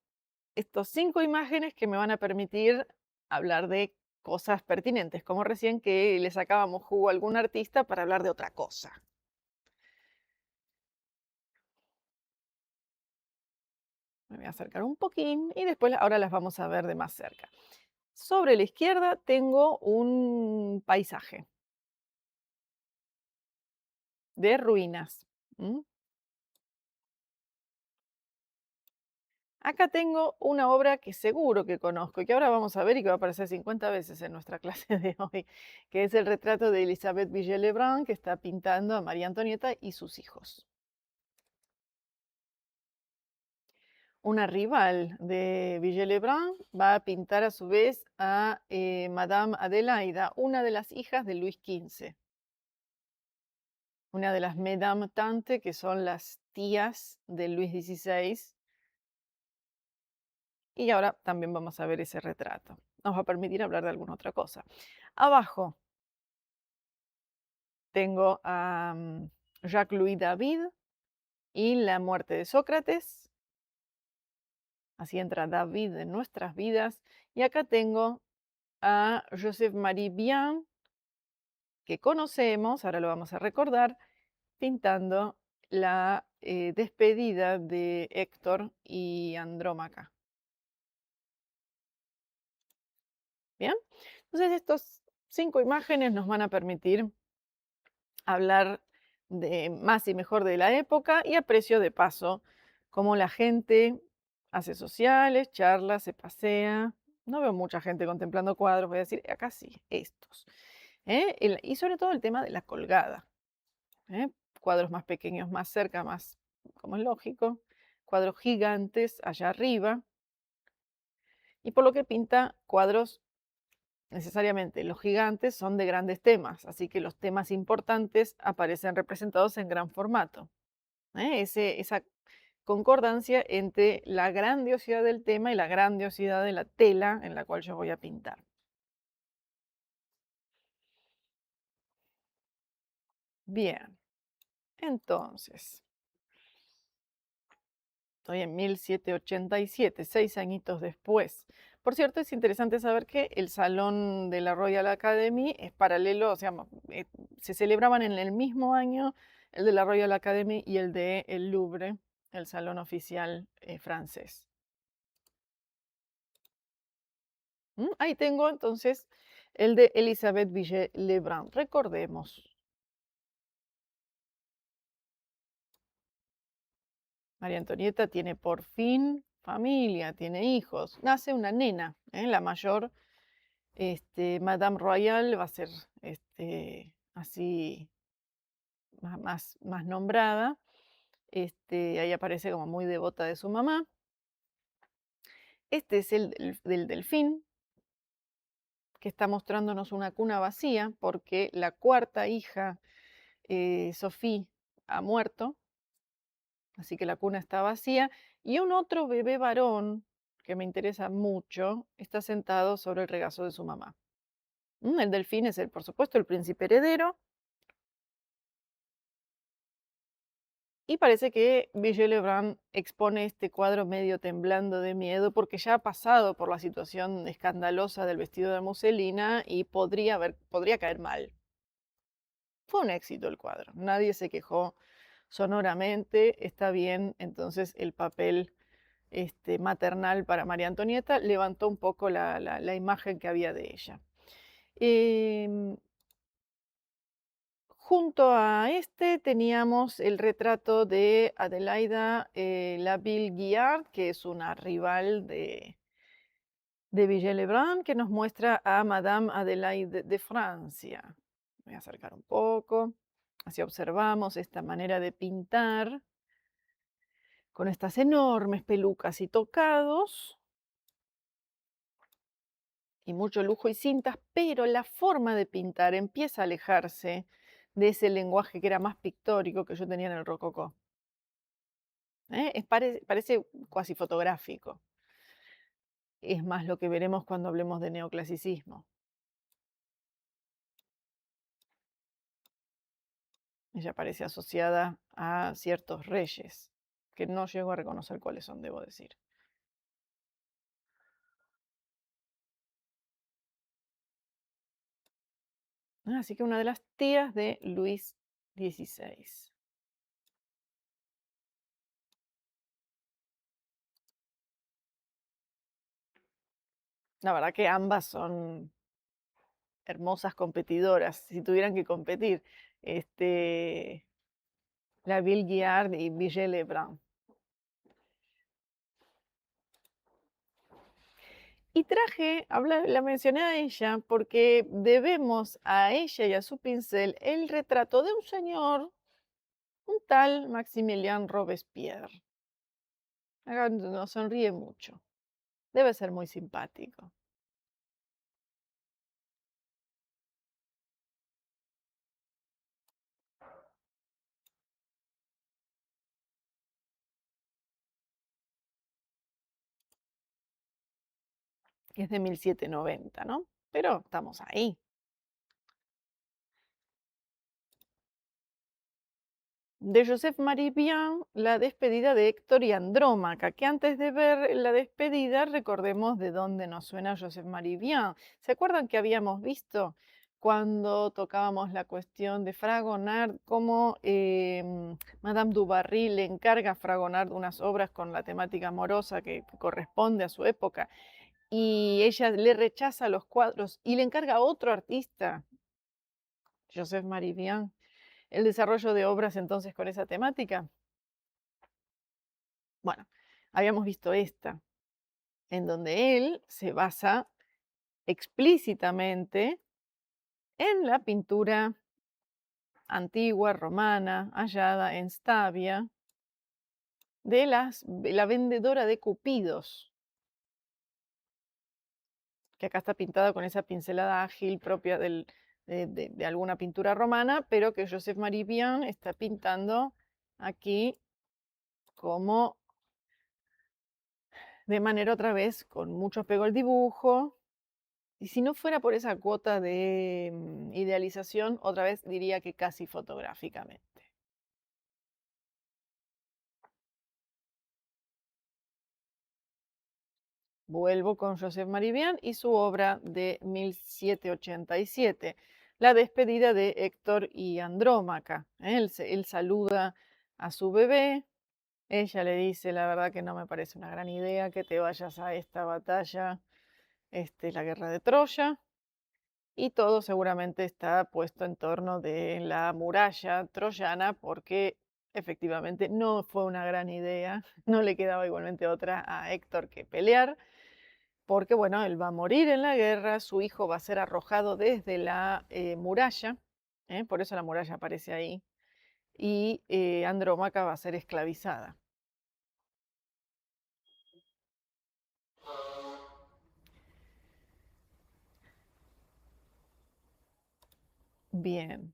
Speaker 1: estos 5 imágenes que me van a permitir hablar de cosas pertinentes, como recién que le sacábamos jugo a algún artista para hablar de otra cosa. Me voy a acercar un poquín y después ahora las vamos a ver de más cerca. Sobre la izquierda tengo un paisaje de ruinas. ¿M? Acá tengo una obra que seguro que conozco y que ahora vamos a ver y que va a aparecer 50 veces en nuestra clase de hoy, que es el retrato de Elisabeth Vigée-Lebrun, que está pintando a María Antonieta y sus hijos. Una rival de Vigée-Lebrun va a pintar a su vez a Madame Adelaida, una de las hijas de Luis XV, una de las Mesdames Tante, que son las tías de Luis XVI. Y ahora también vamos a ver ese retrato. Nos va a permitir hablar de alguna otra cosa. Abajo tengo a Jacques-Louis David y la muerte de Sócrates. Así entra David en nuestras vidas. Y acá tengo a Joseph-Marie Bien, que conocemos, ahora lo vamos a recordar, pintando la despedida de Héctor y Andrómaca. ¿Bien? Entonces estas 5 imágenes nos van a permitir hablar de más y mejor de la época y aprecio de paso cómo la gente hace sociales, charla, se pasea. No veo mucha gente contemplando cuadros, voy a decir, acá sí, estos. Y sobre todo el tema de la colgada. ¿eh? Cuadros más pequeños más cerca, más como es lógico. Cuadros gigantes allá arriba. Y por lo que pinta cuadros necesariamente los gigantes son de grandes temas, así que los temas importantes aparecen representados en gran formato. Esa concordancia entre la grandiosidad del tema y la grandiosidad de la tela en la cual yo voy a pintar. Bien, entonces, estoy en 1787, 6 añitos después. Por cierto, es interesante saber que el Salón de la Royal Academy es paralelo, o sea, se celebraban en el mismo año el de la Royal Academy y el de el Louvre, el salón oficial francés. Ahí tengo entonces el de Elisabeth Vigée-Lebrun. Recordemos, María Antonieta tiene por fin familia, tiene hijos, nace una nena, la mayor Madame Royal va a ser así más nombrada. Ahí aparece como muy devota de su mamá. Este es el del delfín, que está mostrándonos una cuna vacía porque la cuarta hija, Sophie, ha muerto, así que la cuna está vacía. Y un otro bebé varón, que me interesa mucho, está sentado sobre el regazo de su mamá. El delfín es, por supuesto, el príncipe heredero. Y parece que Villiers Lebrun expone este cuadro medio temblando de miedo porque ya ha pasado por la situación escandalosa del vestido de muselina y podría caer mal. Fue un éxito el cuadro, nadie se quejó sonoramente, está bien, entonces el papel maternal para María Antonieta levantó un poco la imagen que había de ella. Em, Junto a este teníamos el retrato de Adelaida Laville-Guiard, que es una rival de Villiers-Lebrun, que nos muestra a Madame Adelaide de Francia. Voy a acercar un poco, así observamos esta manera de pintar con estas enormes pelucas y tocados y mucho lujo y cintas, pero la forma de pintar empieza a alejarse de ese lenguaje que era más pictórico que yo tenía en el rococó. Parece cuasi fotográfico. Es más lo que veremos cuando hablemos de neoclasicismo. Ella parece asociada a ciertos reyes, que no llego a reconocer cuáles son, debo decir. Así que una de las tías de Luis XVI. La verdad que ambas son hermosas competidoras, si tuvieran que competir. La Ville Guiard y Villiers Lebrun. Y traje, la mencioné a ella porque debemos a ella y a su pincel el retrato de un señor, un tal Maximilien Robespierre. Acá nos sonríe mucho. Debe ser muy simpático. Es de 1790, ¿no? Pero estamos ahí. De Joseph Marie Bien, la despedida de Héctor y Andrómaca, que antes de ver la despedida recordemos de dónde nos suena Joseph Marie Bien. ¿Se acuerdan que habíamos visto cuando tocábamos la cuestión de Fragonard, cómo Madame du Barry le encarga a Fragonard unas obras con la temática amorosa que corresponde a su época y ella le rechaza los cuadros y le encarga a otro artista, Joseph Marie Bien, el desarrollo de obras entonces con esa temática? Bueno, habíamos visto esta, en donde él se basa explícitamente en la pintura antigua romana hallada en Stabia de la vendedora de cupidos, que acá está pintada con esa pincelada ágil propia de alguna pintura romana, pero que Joseph Marie Bien está pintando aquí como de manera otra vez con mucho apego al dibujo. Y si no fuera por esa cuota de idealización, otra vez diría que casi fotográficamente. Vuelvo con Joseph Maribian y su obra de 1787, La despedida de Héctor y Andrómaca. Él saluda a su bebé, ella le dice, la verdad que no me parece una gran idea que te vayas a esta batalla, la guerra de Troya. Y todo seguramente está puesto en torno de la muralla troyana porque efectivamente no fue una gran idea, no le quedaba igualmente otra a Héctor que pelear. porque bueno, él va a morir en la guerra, su hijo va a ser arrojado desde la muralla, por eso la muralla aparece ahí, y Andrómaca va a ser esclavizada. Bien.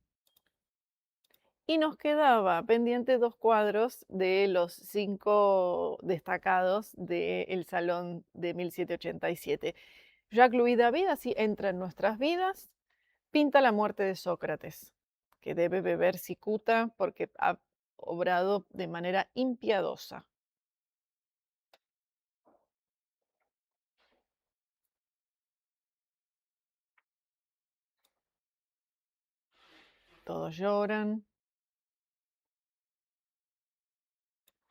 Speaker 1: Y nos quedaba pendiente 2 cuadros de los 5 destacados del Salón de 1787. Jacques-Louis David así entra en nuestras vidas, pinta la muerte de Sócrates, que debe beber cicuta porque ha obrado de manera impiadosa. Todos lloran,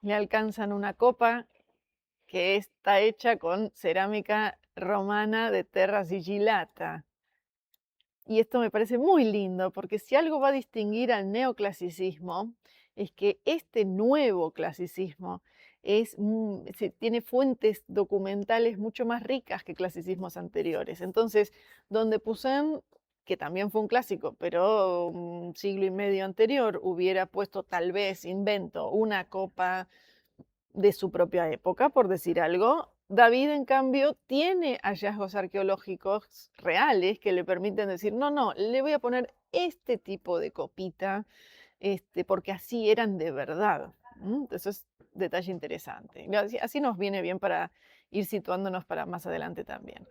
Speaker 1: le alcanzan una copa que está hecha con cerámica romana de terra sigillata. Y esto me parece muy lindo, porque si algo va a distinguir al neoclasicismo, es que este nuevo clasicismo tiene fuentes documentales mucho más ricas que clasicismos anteriores. Entonces, donde Poussin, que también fue un clásico, pero un siglo y medio anterior, hubiera puesto tal vez, invento, una copa de su propia época, por decir algo. David, en cambio, tiene hallazgos arqueológicos reales que le permiten decir, no, no, le voy a poner este tipo de copita, porque así eran de verdad. Eso es detalle interesante. Y así nos viene bien para ir situándonos para más adelante también.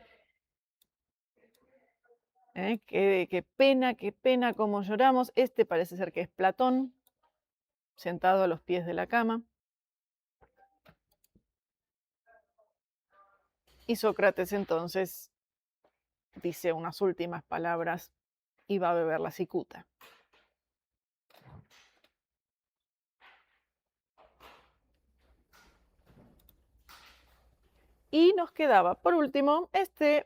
Speaker 1: Qué pena cómo lloramos. Este parece ser que es Platón, sentado a los pies de la cama. Y Sócrates entonces dice unas últimas palabras y va a beber la cicuta. Y nos quedaba, por último, este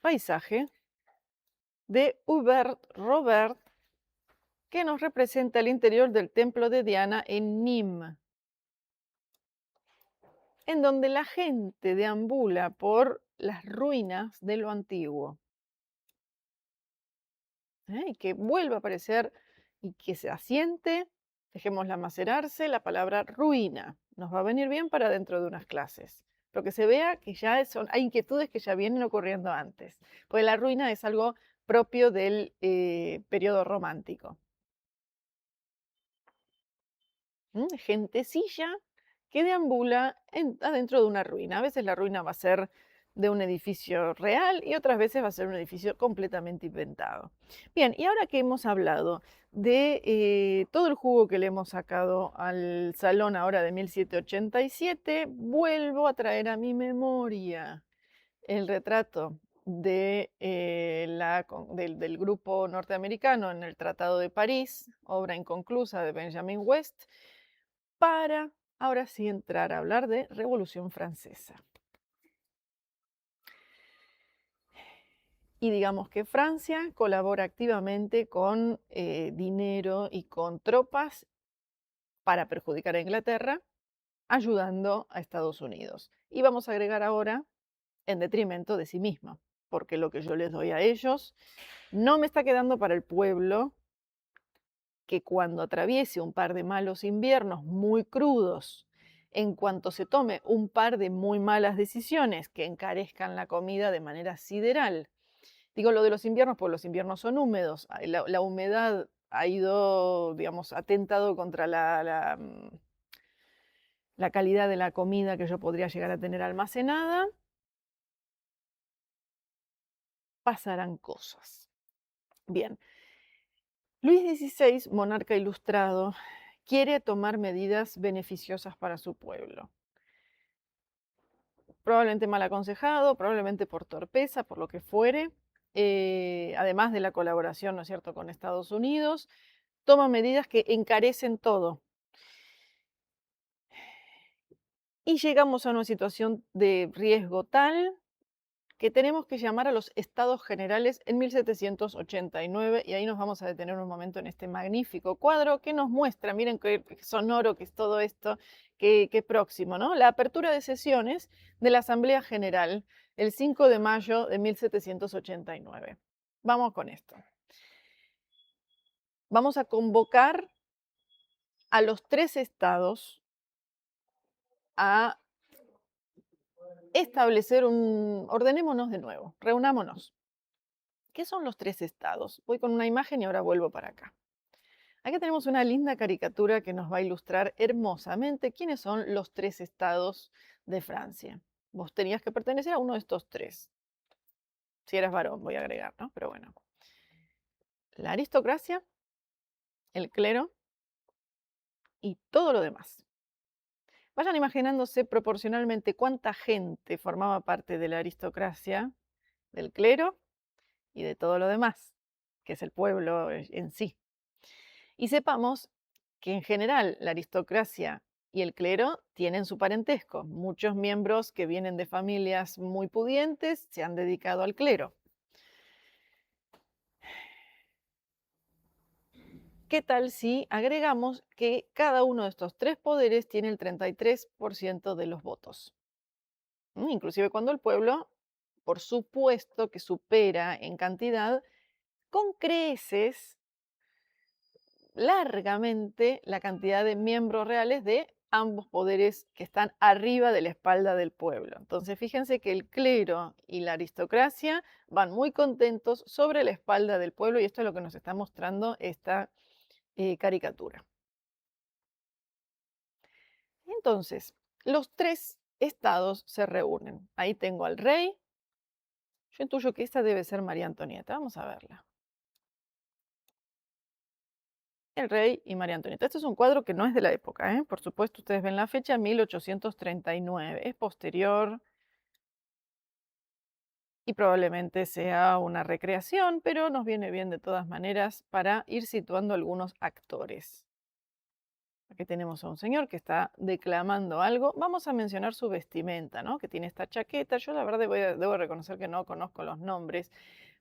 Speaker 1: paisaje de Hubert Robert, que nos representa el interior del templo de Diana en Nîmes, en donde la gente deambula por las ruinas de lo antiguo. Y que vuelva a aparecer y que se asiente, dejémosla macerarse, la palabra ruina. Nos va a venir bien para dentro de unas clases. Pero que se vea que ya hay inquietudes que ya vienen ocurriendo antes. Porque la ruina es algo propio del periodo romántico. Gentecilla que deambula adentro de una ruina. A veces la ruina va a ser de un edificio real y otras veces va a ser un edificio completamente inventado. Bien, y ahora que hemos hablado de todo el jugo que le hemos sacado al salón ahora de 1787, vuelvo a traer a mi memoria el retrato del grupo norteamericano en el Tratado de París, obra inconclusa de Benjamin West, para ahora sí entrar a hablar de Revolución Francesa. Y digamos que Francia colabora activamente con dinero y con tropas para perjudicar a Inglaterra, ayudando a Estados Unidos. Y vamos a agregar ahora en detrimento de sí misma, porque lo que yo les doy a ellos no me está quedando para el pueblo, que cuando atraviese un par de malos inviernos muy crudos, en cuanto se tome un par de muy malas decisiones que encarezcan la comida de manera sideral. Digo lo de los inviernos, porque los inviernos son húmedos. La humedad ha ido, digamos, atentado contra la calidad de la comida que yo podría llegar a tener almacenada. Pasarán cosas. Bien, Luis XVI, monarca ilustrado, quiere tomar medidas beneficiosas para su pueblo. Probablemente mal aconsejado, probablemente por torpeza, por lo que fuere, además de la colaboración, ¿no es cierto?, con Estados Unidos, toma medidas que encarecen todo. Y llegamos a una situación de riesgo tal que tenemos que llamar a los Estados Generales en 1789, y ahí nos vamos a detener un momento en este magnífico cuadro que nos muestra, miren qué sonoro que es todo esto, qué próximo, ¿no? La apertura de sesiones de la Asamblea General el 5 de mayo de 1789. Vamos con esto. Vamos a convocar a los 3 estados a establecer ordenémonos de nuevo, reunámonos. ¿Qué son los 3 estados? Voy con una imagen y ahora vuelvo para acá. Aquí tenemos una linda caricatura que nos va a ilustrar hermosamente quiénes son los 3 estados de Francia. Vos tenías que pertenecer a uno de estos 3. Si eras varón, voy a agregar, ¿no? Pero bueno. La aristocracia, el clero y todo lo demás. Vayan imaginándose proporcionalmente cuánta gente formaba parte de la aristocracia, del clero y de todo lo demás, que es el pueblo en sí. Y sepamos que en general la aristocracia y el clero tienen su parentesco. Muchos miembros que vienen de familias muy pudientes se han dedicado al clero. ¿Qué tal si agregamos que cada uno de estos 3 poderes tiene el 33% de los votos? Inclusive cuando el pueblo, por supuesto que supera en cantidad, con creces, largamente la cantidad de miembros reales de ambos poderes que están arriba de la espalda del pueblo. Entonces, fíjense que el clero y la aristocracia van muy contentos sobre la espalda del pueblo y esto es lo que nos está mostrando esta caricatura. Entonces, los 3 estados se reúnen. Ahí tengo al rey. Yo intuyo que esta debe ser María Antonieta. Vamos a verla. El rey y María Antonieta. Este es un cuadro que no es de la época, ¿eh? Por supuesto, ustedes ven la fecha, 1839. Es posterior y probablemente sea una recreación, pero nos viene bien de todas maneras para ir situando algunos actores. Aquí tenemos a un señor que está declamando algo. Vamos a mencionar su vestimenta, ¿no? Que tiene esta chaqueta. Yo la verdad debo reconocer que no conozco los nombres,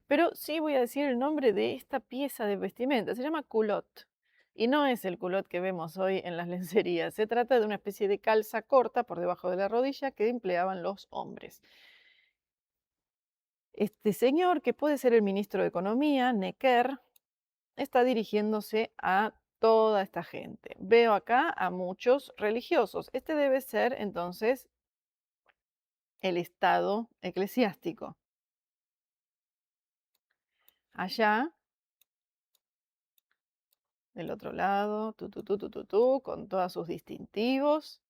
Speaker 1: pero sí voy a decir el nombre de esta pieza de vestimenta. Se llama culotte. Y no es el culotte que vemos hoy en las lencerías. Se trata de una especie de calza corta por debajo de la rodilla que empleaban los hombres. Este señor, que puede ser el ministro de Economía, Necker, está dirigiéndose a toda esta gente. Veo acá a muchos religiosos. Este debe ser entonces el estado eclesiástico. Allá, del otro lado, con todos sus distintivos,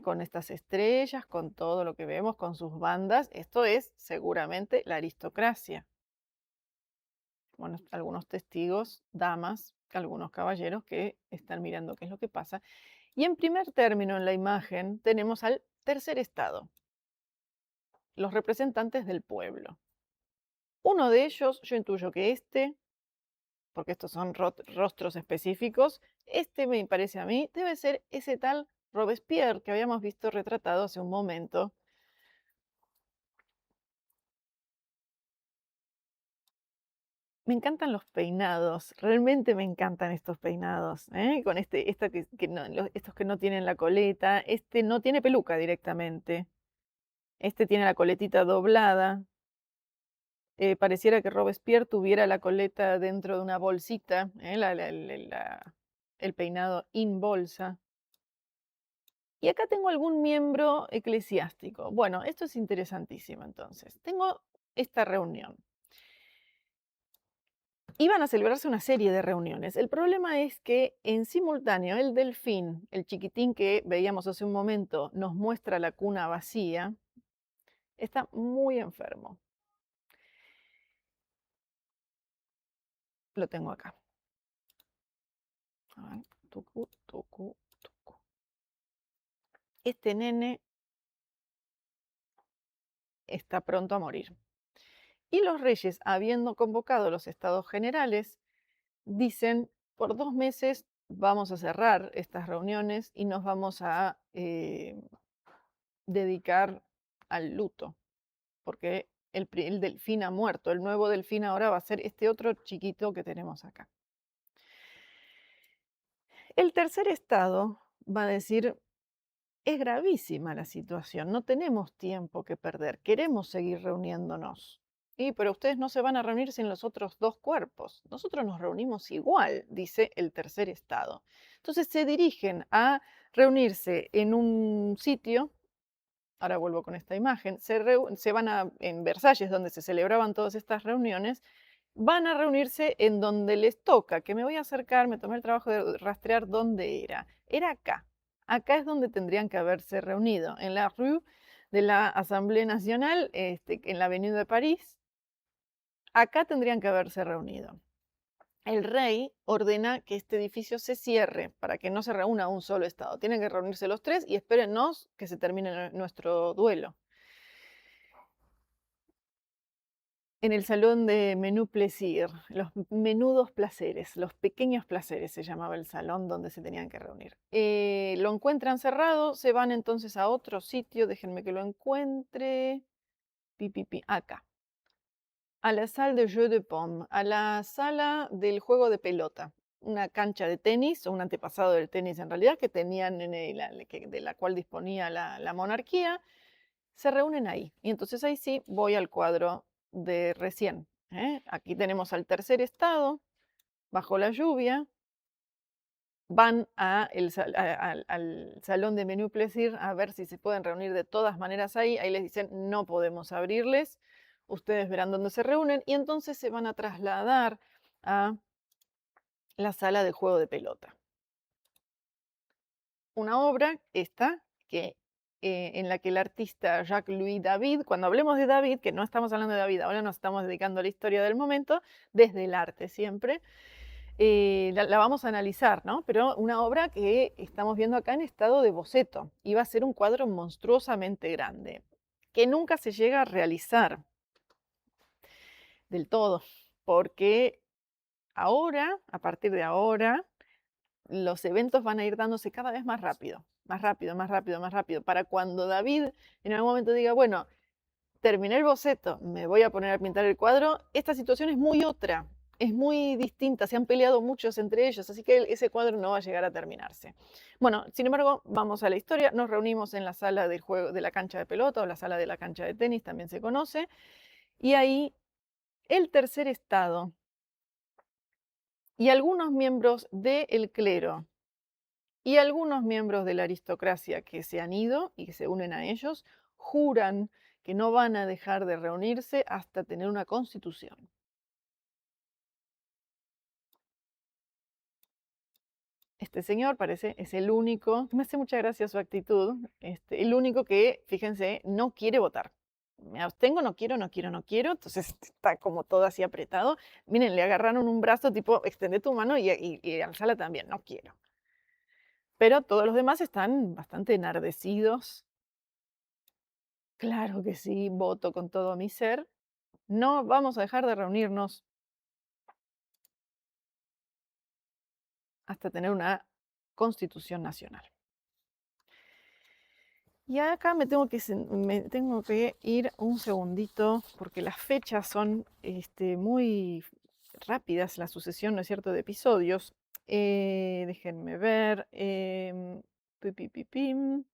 Speaker 1: con estas estrellas, con todo lo que vemos, con sus bandas. Esto es seguramente la aristocracia. Bueno, algunos testigos, damas, algunos caballeros que están mirando qué es lo que pasa. Y en primer término en la imagen tenemos al tercer estado, los representantes del pueblo. Uno de ellos, yo intuyo que porque estos son rostros específicos, me parece a mí, debe ser ese tal Robespierre que habíamos visto retratado hace un momento. Me encantan los peinados, realmente me encantan estos peinados, con estos que no tienen la coleta, este no tiene peluca directamente, este tiene la coletita doblada, pareciera que Robespierre tuviera la coleta dentro de una bolsita, el peinado in bolsa. Y acá tengo algún miembro eclesiástico. Bueno, esto es interesantísimo entonces. Tengo esta reunión. Iban a celebrarse una serie de reuniones. El problema es que en simultáneo el delfín, el chiquitín que veíamos hace un momento, nos muestra la cuna vacía, está muy enfermo. Lo tengo acá. A ver, tucu, tucu, tucu. Este nene está pronto a morir. Y los reyes, habiendo convocado los estados generales, dicen, por 2 meses vamos a cerrar estas reuniones y nos vamos a dedicar al luto, porque el delfín ha muerto. El nuevo delfín ahora va a ser este otro chiquito que tenemos acá. El tercer estado va a decir, Es gravísima la situación, no tenemos tiempo que perder, queremos seguir reuniéndonos. Y pero ustedes no se van a reunir sin los otros dos cuerpos. Nosotros nos reunimos igual, dice el tercer estado. Entonces se dirigen a reunirse en un sitio. Ahora vuelvo con esta imagen. Se van en Versalles, donde se celebraban todas estas reuniones, van a reunirse en donde les toca, que me voy a acercar, me tomé el trabajo de rastrear dónde era. Era acá. Acá es donde tendrían que haberse reunido, en la rue de la Asamblée Nationale, en la Avenida de París. Acá tendrían que haberse reunido. El rey ordena que este edificio se cierre para que no se reúna un solo estado. Tienen que reunirse los tres y espérennos que se termine nuestro duelo. En el salón de menú plaisir, los menudos placeres, los pequeños placeres se llamaba el salón donde se tenían que reunir. Lo encuentran cerrado, se van entonces a otro sitio, déjenme que lo encuentre. Acá. A la salle de jeu de paume, a la sala del juego de pelota. Una cancha de tenis, o un antepasado del tenis en realidad, que tenían de la cual disponía la monarquía. Se reúnen ahí. Y entonces ahí sí voy al cuadro de recién. Aquí tenemos al tercer estado, bajo la lluvia. Van al salón de menú plaisir a ver si se pueden reunir de todas maneras ahí. Ahí les dicen, no podemos abrirles. Ustedes verán dónde se reúnen. Y entonces se van a trasladar a la sala de juego de pelota. Una obra, esta, en la que el artista Jacques-Louis David, cuando hablemos de David, que no estamos hablando de David, ahora nos estamos dedicando a la historia del momento, desde el arte siempre, la vamos a analizar, ¿no? Pero una obra que estamos viendo acá en estado de boceto. Iba a ser un cuadro monstruosamente grande, que nunca se llega a realizar del todo, porque ahora, a partir de ahora, los eventos van a ir dándose cada vez más rápido, más rápido, más rápido, más rápido, para cuando David en algún momento diga, bueno, terminé el boceto, me voy a poner a pintar el cuadro, esta situación es muy otra, es muy distinta, se han peleado muchos entre ellos, así que ese cuadro no va a llegar a terminarse. Bueno, sin embargo, vamos a la historia, nos reunimos en la sala del juego de la cancha de pelota o la sala de la cancha de tenis, también se conoce, y ahí el tercer estado y algunos miembros del clero y algunos miembros de la aristocracia que se han ido y que se unen a ellos, juran que no van a dejar de reunirse hasta tener una constitución. Este señor parece, es el único, me hace mucha gracia su actitud, el único que, fíjense, no quiere votar. Me abstengo, no quiero, no quiero, no quiero, entonces está como todo así apretado. Miren, le agarraron un brazo tipo, extende tu mano y alzala también, no quiero. Pero todos los demás están bastante enardecidos. Claro que sí, voto con todo mi ser. No vamos a dejar de reunirnos hasta tener una constitución nacional. Y acá me tengo que ir un segundito porque las fechas son muy rápidas, la sucesión, ¿no es cierto?, de episodios. Déjenme ver. Pim.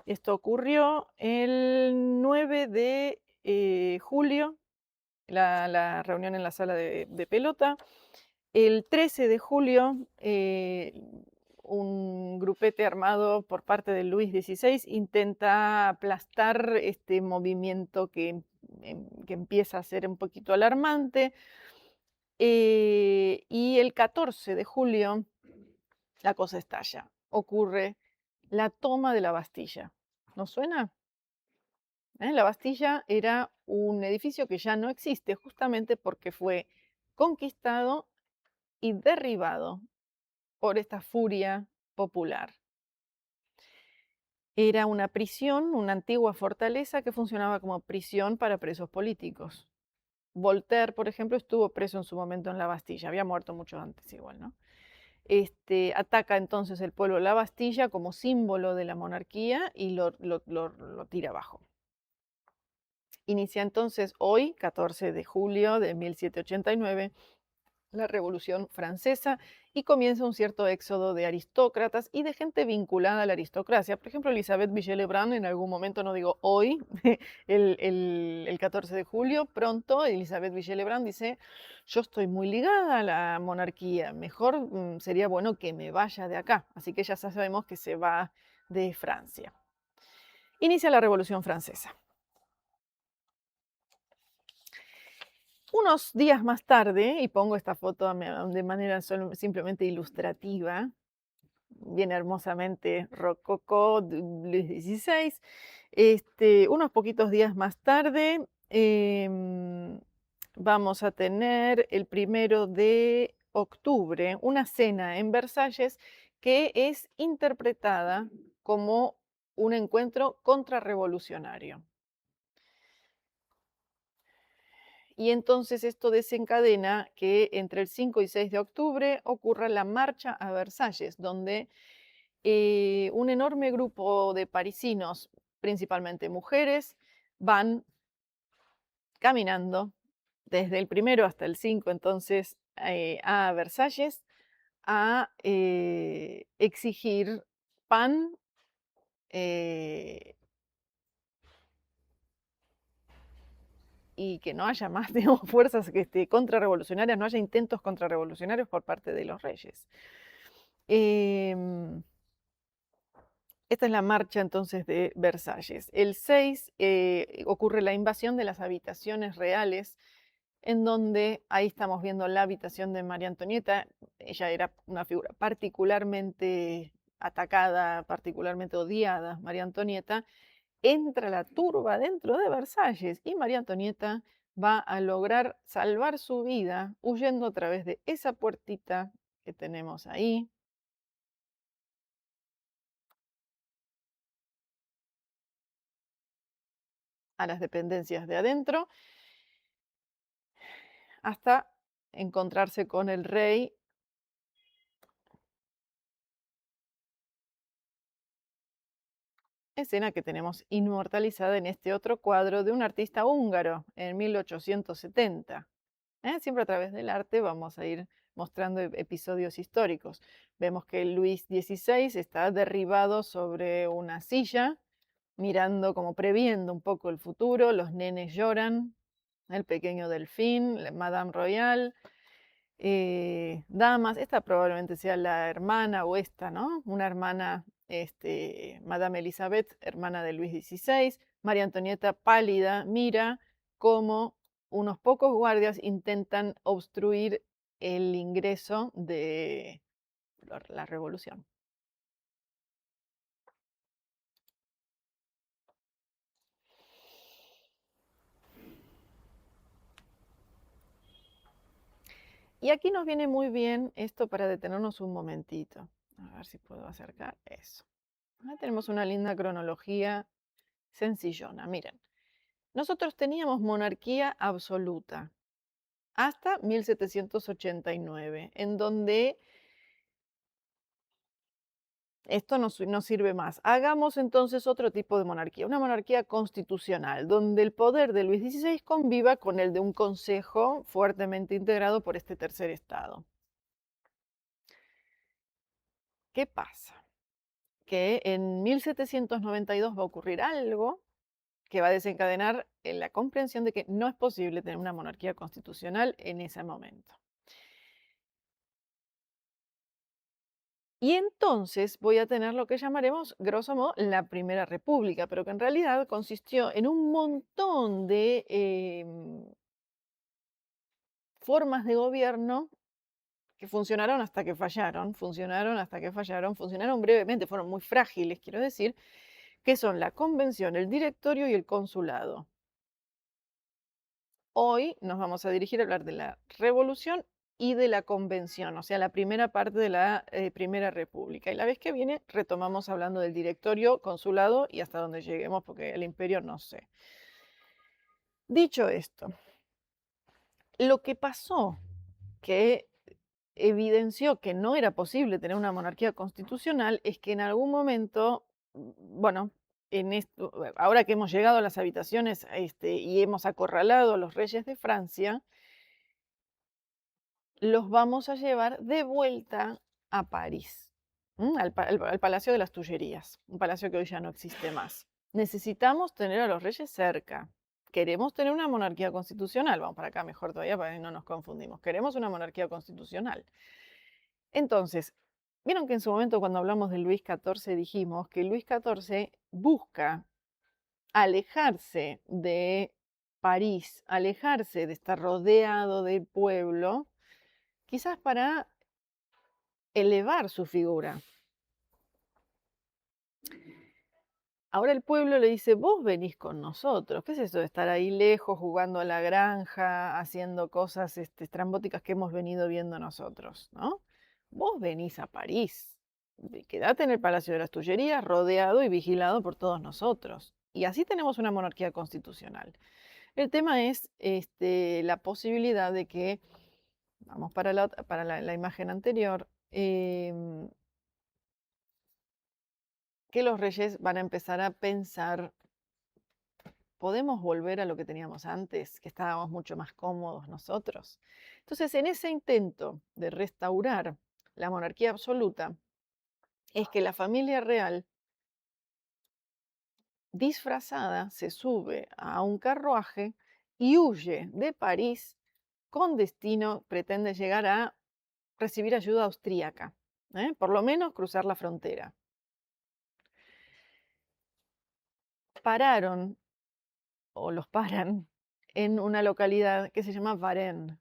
Speaker 1: Esto ocurrió el 9 de julio, la reunión en la sala de pelota. El 13 de julio, un grupete armado por parte de Luis XVI intenta aplastar este movimiento que empieza a ser un poquito alarmante. Y el 14 de julio, la cosa estalla. Ocurre la toma de la Bastilla. ¿No suena? La Bastilla era un edificio que ya no existe justamente porque fue conquistado y derribado por esta furia popular. Era una prisión, una antigua fortaleza que funcionaba como prisión para presos políticos. Voltaire, por ejemplo, estuvo preso en su momento en la Bastilla, había muerto mucho antes igual, ¿no? Ataca entonces el pueblo la Bastilla como símbolo de la monarquía y lo tira abajo. Inicia entonces hoy, 14 de julio de 1789, la Revolución Francesa y comienza un cierto éxodo de aristócratas y de gente vinculada a la aristocracia. Por ejemplo, Elisabeth Vigée-Lebrun en algún momento, no digo hoy, el 14 de julio, pronto, Elisabeth Vigée-Lebrun dice, yo estoy muy ligada a la monarquía, mejor sería bueno que me vaya de acá. Así que ya sabemos que se va de Francia. Inicia la Revolución Francesa. Unos días más tarde, y pongo esta foto de manera simplemente ilustrativa, bien hermosamente rococó Luis XVI, unos poquitos días más tarde vamos a tener el 1 de octubre una cena en Versalles que es interpretada como un encuentro contrarrevolucionario. Y entonces esto desencadena que entre el 5 y 6 de octubre ocurra la marcha a Versalles, donde un enorme grupo de parisinos, principalmente mujeres, van caminando desde el 1 hasta el 5, entonces, a Versalles a exigir pan, eh, y que no haya más, digamos, fuerzas contrarrevolucionarias, no haya intentos contrarrevolucionarios por parte de los reyes. Em, Esta es la marcha entonces de Versalles. El 6 ocurre la invasión de las habitaciones reales, en donde ahí estamos viendo la habitación de María Antonieta. Ella era una figura particularmente atacada, particularmente odiada, María Antonieta. Entra la turba dentro de Versalles y María Antonieta va a lograr salvar su vida huyendo a través de esa puertita que tenemos ahí, a las dependencias de adentro, hasta encontrarse con el rey, escena que tenemos inmortalizada en este otro cuadro de un artista húngaro en 1870. Siempre a través del arte vamos a ir mostrando episodios históricos. Vemos que Luis XVI está derribado sobre una silla, mirando como previendo un poco el futuro, los nenes lloran, el pequeño delfín, la Madame Royal, damas, esta probablemente sea la hermana o esta, ¿no? Una hermana, Madame Elizabeth, hermana de Luis XVI, María Antonieta pálida, mira cómo unos pocos guardias intentan obstruir el ingreso de la revolución. Y aquí nos viene muy bien esto para detenernos un momentito. A ver si puedo acercar eso. Tenemos una linda cronología sencillona. Miren, nosotros teníamos monarquía absoluta hasta 1789, en donde esto no sirve más. Hagamos entonces otro tipo de monarquía, una monarquía constitucional, donde el poder de Luis XVI conviva con el de un consejo fuertemente integrado por este tercer estado. ¿Qué pasa? Que en 1792 va a ocurrir algo que va a desencadenar la comprensión de que no es posible tener una monarquía constitucional en ese momento. Y entonces voy a tener lo que llamaremos, grosso modo, la Primera República, pero que en realidad consistió en un montón de formas de gobierno que funcionaron hasta que fallaron, funcionaron hasta que fallaron, funcionaron brevemente, fueron muy frágiles, quiero decir, que son la convención, el directorio y el consulado. Hoy nos vamos a dirigir a hablar de la revolución y de la convención, o sea, la primera parte de la Primera República. Y la vez que viene retomamos hablando del directorio, consulado y hasta donde lleguemos, porque el imperio no sé. Dicho esto, lo que pasó que evidenció que no era posible tener una monarquía constitucional es que en algún momento, bueno, en esto, ahora que hemos llegado a las habitaciones y hemos acorralado a los reyes de Francia, los vamos a llevar de vuelta a París, al Palacio de las Tullerías, un palacio que hoy ya no existe más. Necesitamos tener a los reyes cerca. Queremos tener una monarquía constitucional. Vamos para acá mejor todavía para que no nos confundimos. Queremos una monarquía constitucional. Entonces, vieron que en su momento cuando hablamos de Luis XIV dijimos que Luis XIV busca alejarse de París, alejarse de estar rodeado del pueblo, quizás para elevar su figura. Ahora el pueblo le dice, vos venís con nosotros. ¿Qué es eso de estar ahí lejos, jugando a la granja, haciendo cosas estrambóticas que hemos venido viendo nosotros, ¿no? Vos venís a París. Quedate en el Palacio de las Tullerías, rodeado y vigilado por todos nosotros. Y así tenemos una monarquía constitucional. El tema es la posibilidad de que, vamos para la imagen anterior, que los reyes van a empezar a pensar, ¿podemos volver a lo que teníamos antes, que estábamos mucho más cómodos nosotros? Entonces, en ese intento de restaurar la monarquía absoluta, es que la familia real, disfrazada, se sube a un carruaje y huye de París con destino, pretende llegar a recibir ayuda austríaca, por lo menos cruzar la frontera. Pararon, o los paran, en una localidad que se llama Varennes.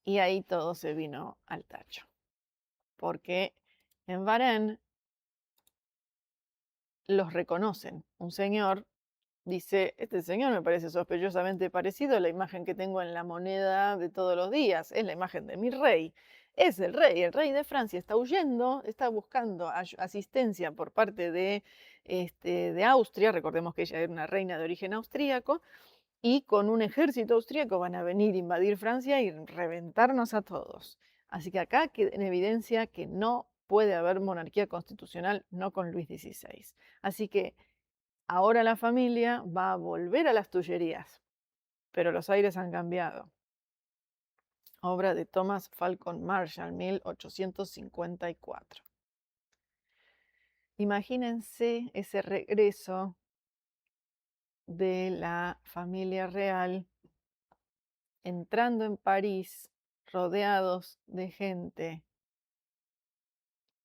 Speaker 1: Y ahí todo se vino al tacho. Porque en Varennes los reconocen. Un señor dice, este señor me parece sospechosamente parecido a la imagen que tengo en la moneda de todos los días. Es la imagen de mi rey. Es el rey de Francia. Está huyendo, está buscando asistencia por parte de Austria. Recordemos que ella era una reina de origen austríaco. Y con un ejército austríaco van a venir a invadir Francia y reventarnos a todos. Así que acá queda en evidencia que no puede haber monarquía constitucional, no con Luis XVI. Así que ahora la familia va a volver a las Tullerías, pero los aires han cambiado. Obra de Thomas Falcon Marshall, 1854. Imagínense ese regreso de la familia real entrando en París, rodeados de gente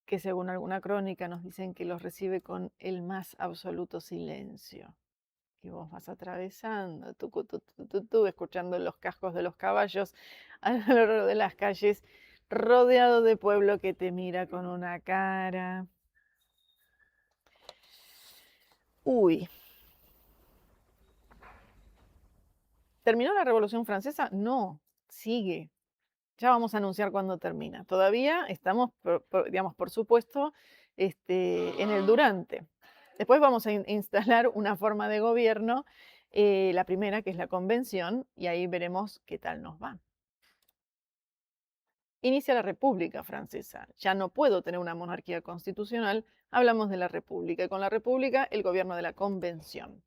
Speaker 1: que según alguna crónica nos dicen que los recibe con el más absoluto silencio. Y vos vas atravesando, escuchando los cascos de los caballos a lo largo de las calles, rodeado de pueblo que te mira con una cara. Uy. ¿Terminó la Revolución Francesa? No, sigue. Ya vamos a anunciar cuándo termina. Todavía estamos, digamos, por supuesto, en el durante. Después vamos a instalar una forma de gobierno, la primera, que es la convención, y ahí veremos qué tal nos va. Inicia la República Francesa. Ya no puedo tener una monarquía constitucional, hablamos de la República, y con la República el gobierno de la convención.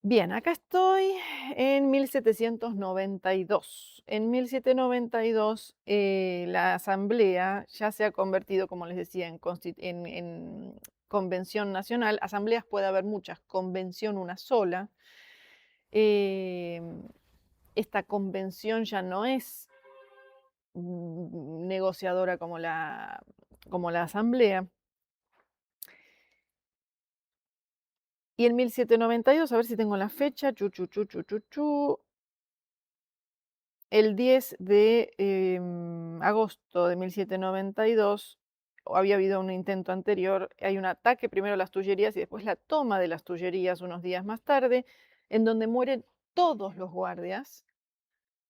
Speaker 1: Bien, acá estoy en 1792. En 1792 la Asamblea ya se ha convertido, como les decía, en convención nacional. Asambleas puede haber muchas, convención una sola. Esta convención ya no es negociadora como la Asamblea. Y en 1792, a ver si tengo la fecha, el 10 de agosto de 1792, había habido un intento anterior, hay un ataque primero a las Tullerías y después la toma de las Tullerías unos días más tarde, en donde mueren todos los guardias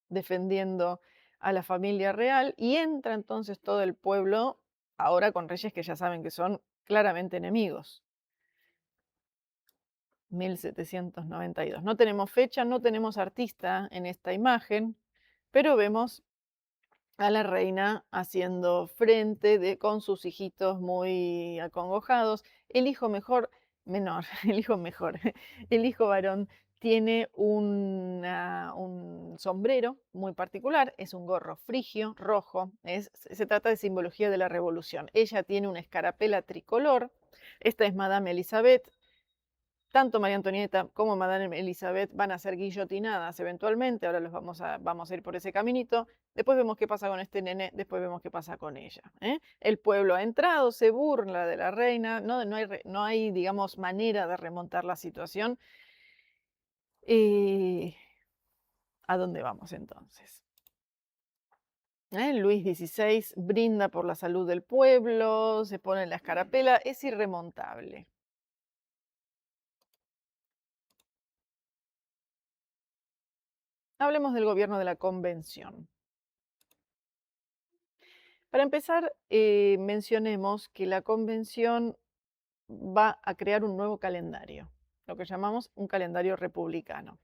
Speaker 1: defendiendo a la familia real y entra entonces todo el pueblo, ahora con reyes que ya saben que son claramente enemigos. 1792. No tenemos fecha, no tenemos artista en esta imagen, pero vemos a la reina haciendo frente con sus hijitos muy acongojados. El hijo menor, el hijo varón tiene un sombrero muy particular, es un gorro frigio, rojo, se trata de simbología de la revolución. Ella tiene una escarapela tricolor, esta es Madame Elizabeth. Tanto María Antonieta como Madame Elizabeth van a ser guillotinadas eventualmente, ahora vamos a ir por ese caminito. Después vemos qué pasa con este nene, después vemos qué pasa con ella. El pueblo ha entrado, se burla de la reina, no hay, digamos, manera de remontar la situación. ¿A dónde vamos entonces? Luis XVI brinda por la salud del pueblo, se pone la escarapela, es irremontable. Hablemos del gobierno de la Convención. Para empezar, mencionemos que la Convención va a crear un nuevo calendario, lo que llamamos un calendario republicano.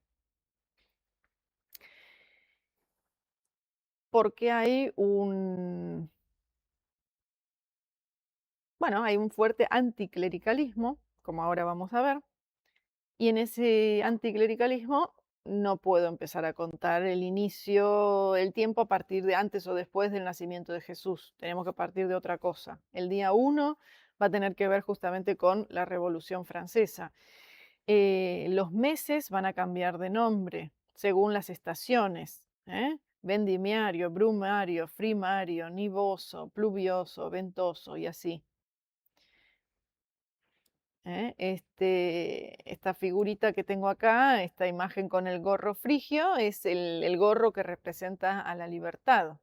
Speaker 1: Porque hay un fuerte anticlericalismo, como ahora vamos a ver, y en ese anticlericalismo no puedo empezar a contar el tiempo a partir de antes o después del nacimiento de Jesús. Tenemos que partir de otra cosa. El día 1 va a tener que ver justamente con la Revolución Francesa. Los meses van a cambiar de nombre según las estaciones. Vendimiario, brumario, frimario, nivoso, pluvioso, ventoso y así. Esta figurita que tengo acá, esta imagen con el gorro frigio, es el gorro que representa a la libertad.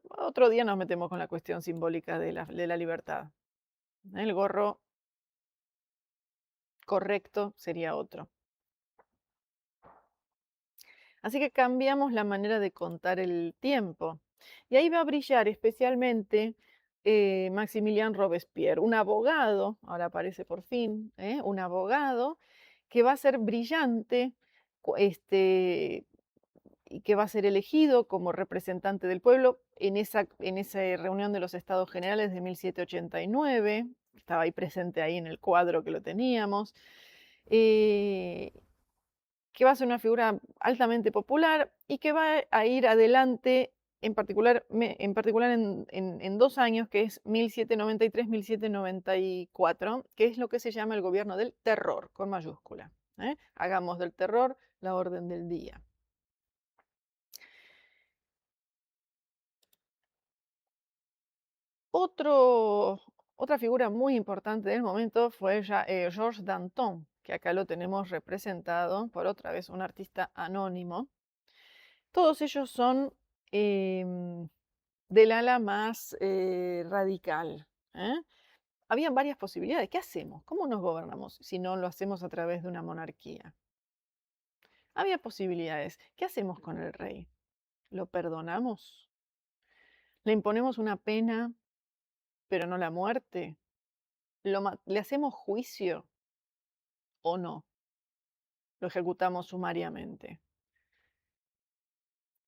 Speaker 1: Otro día nos metemos con la cuestión simbólica de la libertad. El gorro correcto sería otro. Así que cambiamos la manera de contar el tiempo. Y ahí va a brillar especialmente Maximilien Robespierre, un abogado, ahora aparece por fin, un abogado que va a ser brillante y que va a ser elegido como representante del pueblo en esa reunión de los Estados Generales de 1789. Estaba ahí presente ahí en el cuadro que lo teníamos. Eh, que va a ser una figura altamente popular y que va a ir adelante en 2 años, que es 1793-1794, que es lo que se llama el gobierno del terror, con mayúscula. Hagamos del terror la orden del día. Otra figura muy importante del momento fue Georges Danton, que acá lo tenemos representado por otra vez un artista anónimo. Todos ellos son del ala más radical. Habían varias posibilidades. ¿Qué hacemos? ¿Cómo nos gobernamos si no lo hacemos a través de una monarquía? Había posibilidades. ¿Qué hacemos con el rey? ¿Lo perdonamos? ¿Le imponemos una pena, pero no la muerte? ¿Le hacemos juicio o no? ¿Lo ejecutamos sumariamente?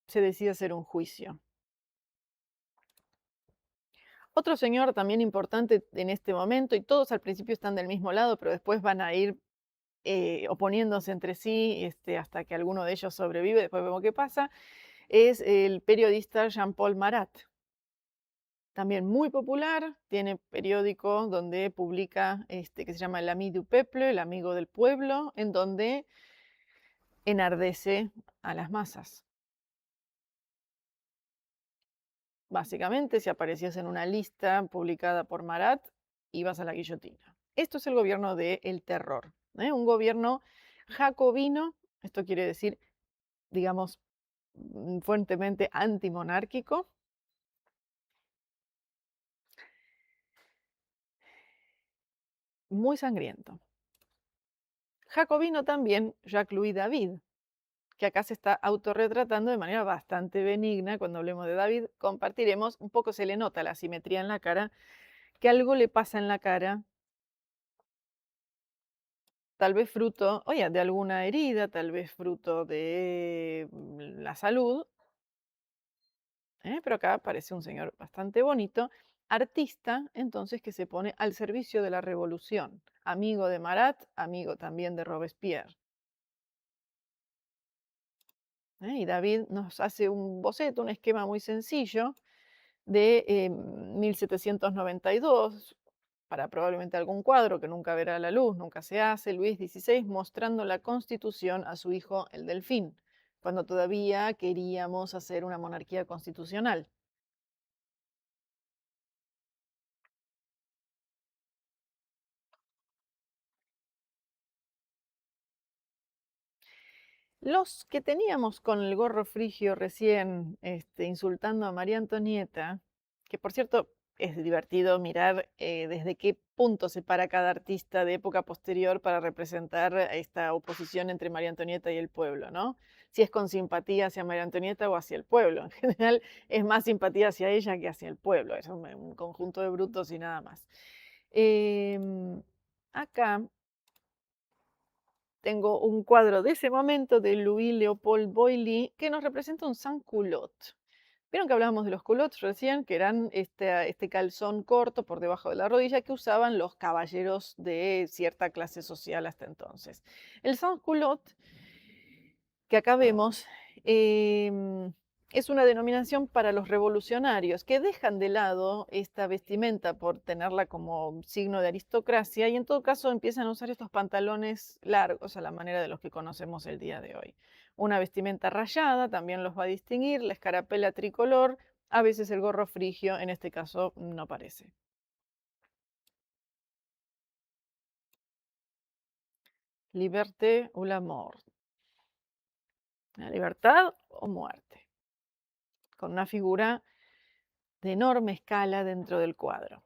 Speaker 1: Se decide hacer un juicio. Otro señor también importante en este momento, y todos al principio están del mismo lado, pero después van a ir oponiéndose entre sí hasta que alguno de ellos sobrevive, después vemos qué pasa, es el periodista Jean-Paul Marat. También muy popular, tiene periódico donde publica que se llama El Ami du Peuple, el amigo del pueblo, en donde enardece a las masas. Básicamente, si aparecías en una lista publicada por Marat, ibas a la guillotina. Esto es el gobierno del terror, un gobierno jacobino, esto quiere decir, digamos, fuertemente antimonárquico. Muy sangriento. Jacobino también Jacques-Louis David, que acá se está autorretratando de manera bastante benigna. Cuando hablemos de David, compartiremos, un poco se le nota la asimetría en la cara, que algo le pasa en la cara, tal vez fruto, oye, de alguna herida, tal vez fruto de la salud, pero acá parece un señor bastante bonito. artista entonces que se pone al servicio de la revolución, amigo de Marat, amigo también de Robespierre. Y David nos hace un boceto, un esquema muy sencillo de 1792, para probablemente algún cuadro que nunca verá la luz, nunca se hace, Luis XVI mostrando la constitución a su hijo el Delfín, cuando todavía queríamos hacer una monarquía constitucional. Los que teníamos con el gorro frigio recién insultando a María Antonieta, que por cierto es divertido mirar desde qué punto se para cada artista de época posterior para representar esta oposición entre María Antonieta y el pueblo, ¿no? Si es con simpatía hacia María Antonieta o hacia el pueblo. En general es más simpatía hacia ella que hacia el pueblo. Es un conjunto de brutos y nada más. Em, Acá tengo un cuadro de ese momento de Louis Leopold Boilly que nos representa un sans-culotte. Vieron que hablábamos de los culottes recién, que eran este calzón corto por debajo de la rodilla que usaban los caballeros de cierta clase social hasta entonces. El sans-culotte que acá vemos es una denominación para los revolucionarios que dejan de lado esta vestimenta por tenerla como signo de aristocracia y en todo caso empiezan a usar estos pantalones largos a la manera de los que conocemos el día de hoy. Una vestimenta rayada también los va a distinguir, la escarapela tricolor, a veces el gorro frigio, en este caso no parece. Liberté ou la mort. La libertad o muerte. Con una figura de enorme escala dentro del cuadro.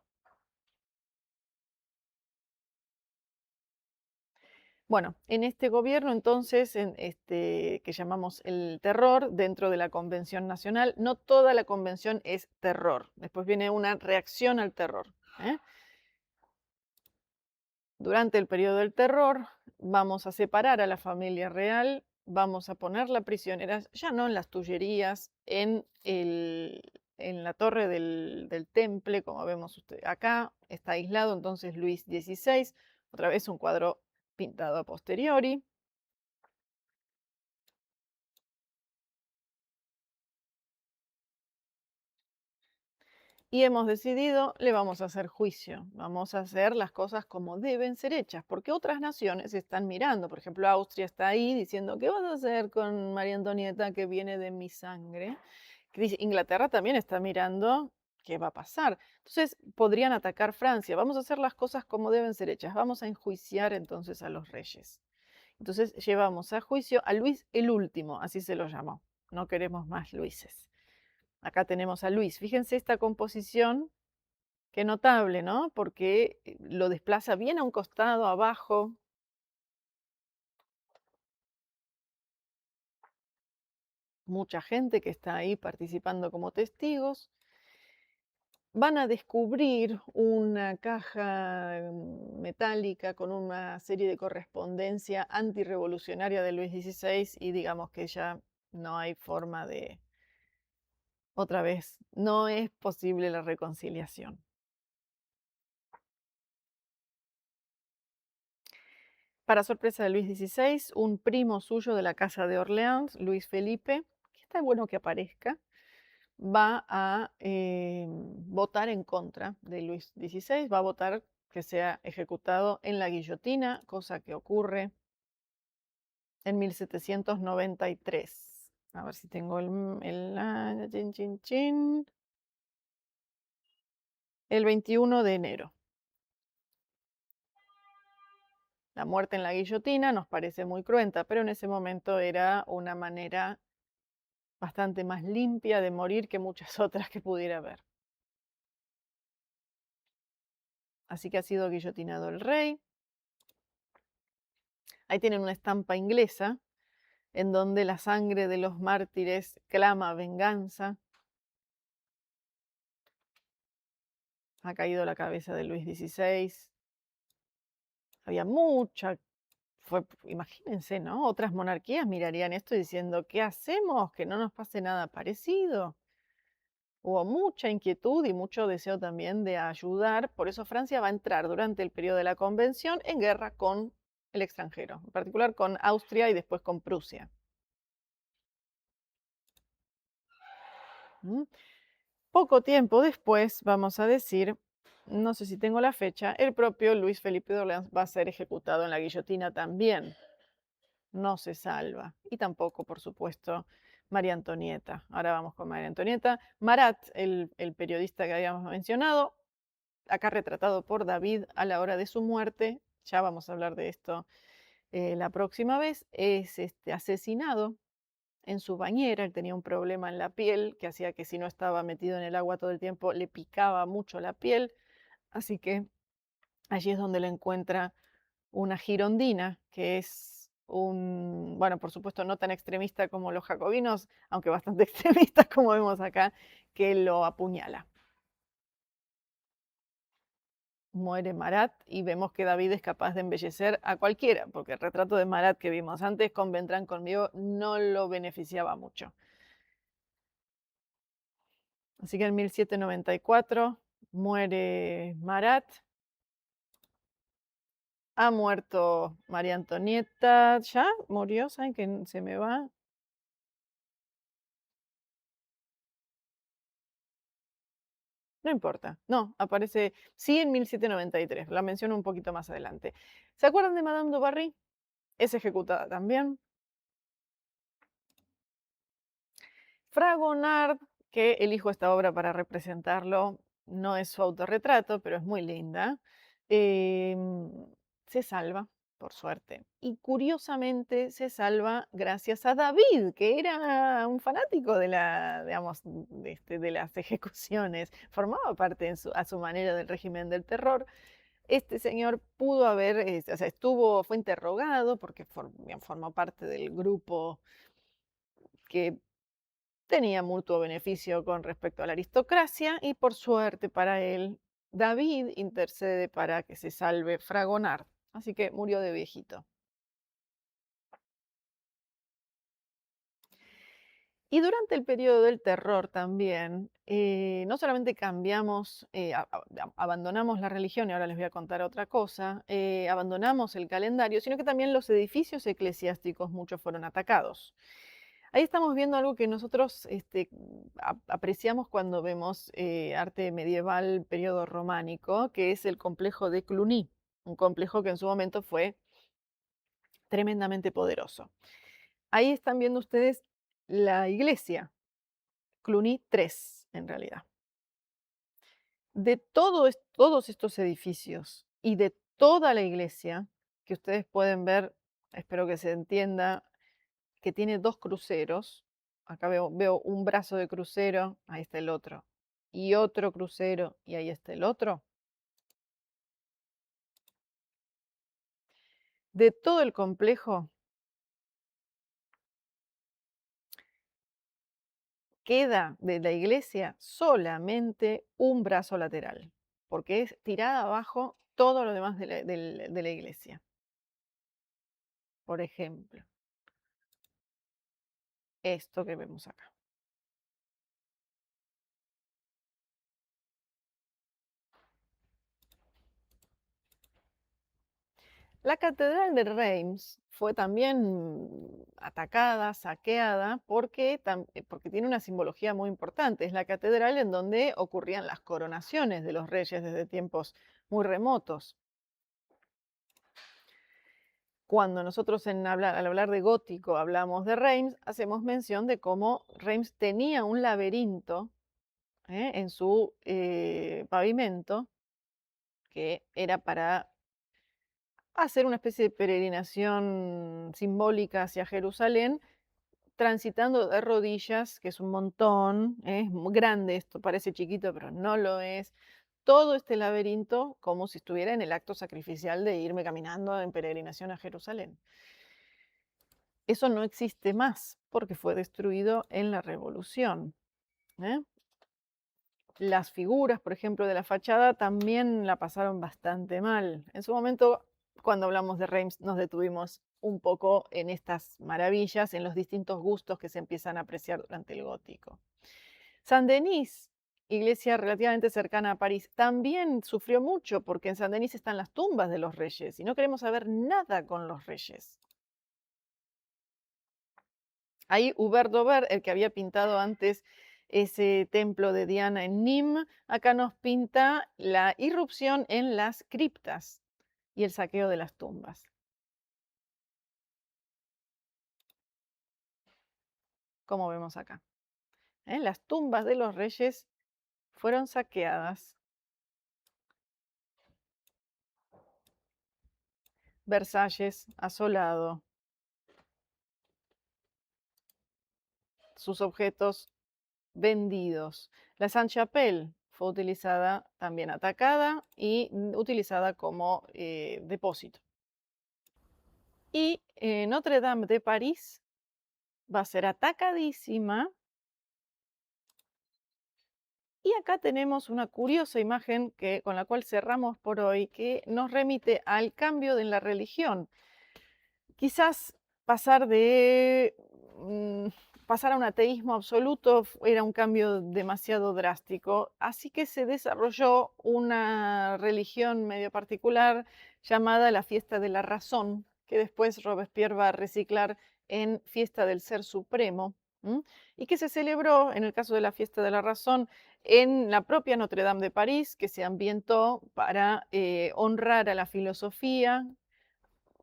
Speaker 1: Bueno, en este gobierno entonces, que llamamos el terror dentro de la Convención Nacional, no toda la convención es terror. Después viene una reacción al terror. ¿Eh? Durante el periodo del terror vamos a separar a la familia real, vamos a ponerla prisioneras, ya no en las Tullerías, en la torre del Temple, como vemos usted acá, está aislado entonces Luis XVI, otra vez un cuadro pintado a posteriori. Y hemos decidido, le vamos a hacer juicio, vamos a hacer las cosas como deben ser hechas, porque otras naciones están mirando, por ejemplo, Austria está ahí diciendo, ¿qué vas a hacer con María Antonieta que viene de mi sangre? Inglaterra también está mirando qué va a pasar. Entonces, podrían atacar Francia, vamos a hacer las cosas como deben ser hechas, vamos a enjuiciar entonces a los reyes. Entonces, llevamos a juicio a Luis el Último, así se lo llamó, no queremos más Luises. Acá tenemos a Luis. Fíjense esta composición, qué notable, ¿no? Porque lo desplaza bien a un costado, abajo. Mucha gente que está ahí participando como testigos. Van a descubrir una caja metálica con una serie de correspondencia antirrevolucionaria de Luis XVI y digamos que ya no hay forma de, otra vez, no es posible la reconciliación. Para sorpresa de Luis XVI, un primo suyo de la Casa de Orleans, Luis Felipe, que está bueno que aparezca, va a votar en contra de Luis XVI, va a votar que sea ejecutado en la guillotina, cosa que ocurre en 1793. A ver si tengo chin, chin, chin. El 21 de enero. La muerte en la guillotina nos parece muy cruenta, pero en ese momento era una manera bastante más limpia de morir que muchas otras que pudiera haber. Así que ha sido guillotinado el rey. Ahí tienen una estampa inglesa en donde la sangre de los mártires clama venganza. Ha caído la cabeza de Luis XVI. Había mucha... imagínense, ¿no? Otras monarquías mirarían esto diciendo, ¿qué hacemos? Que no nos pase nada parecido. Hubo mucha inquietud y mucho deseo también de ayudar, por eso Francia va a entrar durante el periodo de la Convención en guerra con el extranjero, en particular con Austria y después con Prusia. ¿Mm? Poco tiempo después, vamos a decir, no sé si tengo la fecha, el propio Luis Felipe de Orleans va a ser ejecutado en la guillotina también. No se salva. Y tampoco, por supuesto, María Antonieta. Ahora vamos con María Antonieta. Marat, el periodista que habíamos mencionado, acá retratado por David a la hora de su muerte, ya vamos a hablar de esto la próxima vez, es asesinado en su bañera. Él tenía un problema en la piel que hacía que si no estaba metido en el agua todo el tiempo le picaba mucho la piel, así que allí es donde lo encuentra una girondina, que es un, bueno, por supuesto no tan extremista como los jacobinos, aunque bastante extremista como vemos acá, que lo apuñala. Muere Marat y vemos que David es capaz de embellecer a cualquiera, porque el retrato de Marat que vimos antes con Vendrán conmigo no lo beneficiaba mucho. Así que en 1794 muere Marat, ha muerto María Antonieta, ya murió, ¿saben que se me va? No importa, no, aparece, sí, en 1793, la menciono un poquito más adelante. ¿Se acuerdan de Madame du Barry? Es ejecutada también. Fragonard, que elijo esta obra para representarlo, no es su autorretrato, pero es muy linda, em, se salva, por suerte. Y curiosamente se salva gracias a David, que era un fanático de digamos, de las ejecuciones, formaba parte a su manera del régimen del terror. Este señor pudo haber, o sea, fue interrogado porque bien, formó parte del grupo que tenía mutuo beneficio con respecto a la aristocracia y por suerte para él, David intercede para que se salve Fragonard. Así que murió de viejito. Y durante el periodo del terror también, no solamente cambiamos, abandonamos la religión, y ahora les voy a contar otra cosa, abandonamos el calendario, sino que también los edificios eclesiásticos, muchos fueron atacados. Ahí estamos viendo algo que nosotros apreciamos cuando vemos arte medieval, periodo románico, que es el complejo de Cluny, un complejo que en su momento fue tremendamente poderoso. Ahí están viendo ustedes la iglesia, Cluny 3 en realidad. De todos estos edificios y de toda la iglesia, que ustedes pueden ver, espero que se entienda, que tiene dos cruceros. Acá veo un brazo de crucero, ahí está el otro. Y otro crucero, y ahí está el otro. De todo el complejo queda de la iglesia solamente un brazo lateral, porque es tirada abajo todo lo demás de la iglesia. Por ejemplo, esto que vemos acá. La catedral de Reims fue también atacada, saqueada, porque tiene una simbología muy importante. Es la catedral en donde ocurrían las coronaciones de los reyes desde tiempos muy remotos. Cuando nosotros al hablar de gótico hablamos de Reims, hacemos mención de cómo Reims tenía un laberinto en su pavimento que era para hacer una especie de peregrinación simbólica hacia Jerusalén, transitando de rodillas, que es un montón, es muy grande esto, parece chiquito, pero no lo es. Todo este laberinto como si estuviera en el acto sacrificial de irme caminando en peregrinación a Jerusalén. Eso no existe más porque fue destruido en la Revolución. ¿eh? Las figuras, por ejemplo, de la fachada también la pasaron bastante mal. En su momento, cuando hablamos de Reims, nos detuvimos un poco en estas maravillas, en los distintos gustos que se empiezan a apreciar durante el gótico. Saint-Denis iglesia relativamente cercana a París, también sufrió mucho porque en Saint-Denis están las tumbas de los reyes y no queremos saber nada con los reyes. Ahí Hubert Dover, el que había pintado antes ese templo de Diana en Nîmes, acá nos pinta la irrupción en las criptas y el saqueo de las tumbas. Como vemos acá. Las tumbas de los reyes fueron saqueadas. Versalles asolado. Sus objetos vendidos. La Sainte-Chapelle fue utilizada, también atacada y utilizada como depósito. Y Notre Dame de París va a ser atacadísima. Y acá tenemos una curiosa imagen con la cual cerramos por hoy, que nos remite al cambio de la religión. Quizás pasar de pasar a un ateísmo absoluto era un cambio demasiado drástico, así que se desarrolló una religión medio particular llamada la Fiesta de la Razón, que después Robespierre va a reciclar en Fiesta del Ser Supremo, y que se celebró, en el caso de la Fiesta de la Razón, en la propia Notre Dame de París, que se ambientó para honrar a la filosofía,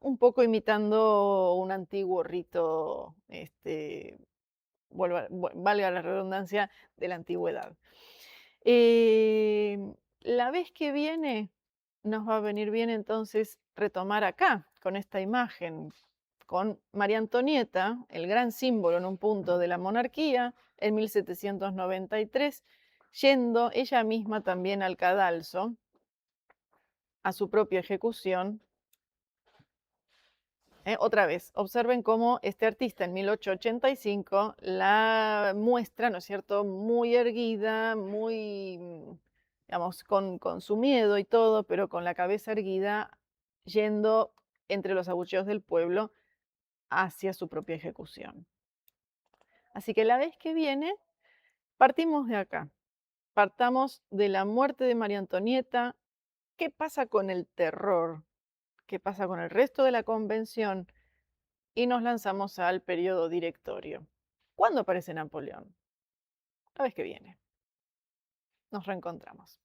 Speaker 1: un poco imitando un antiguo rito, valga la redundancia, de la antigüedad. La vez que viene, nos va a venir bien entonces retomar acá, con esta imagen, con María Antonieta, el gran símbolo en un punto de la monarquía, en 1793, yendo ella misma también al cadalso, a su propia ejecución. Otra vez, observen cómo este artista en 1885 la muestra, ¿no es cierto?, muy erguida, muy, digamos, con su miedo y todo, pero con la cabeza erguida, yendo entre los abucheos del pueblo hacia su propia ejecución. Así que la vez que viene, partimos de acá. Partamos de la muerte de María Antonieta. ¿Qué pasa con el terror? ¿Qué pasa con el resto de la convención? Y nos lanzamos al periodo directorio. ¿Cuándo aparece Napoleón? La vez que viene. Nos reencontramos.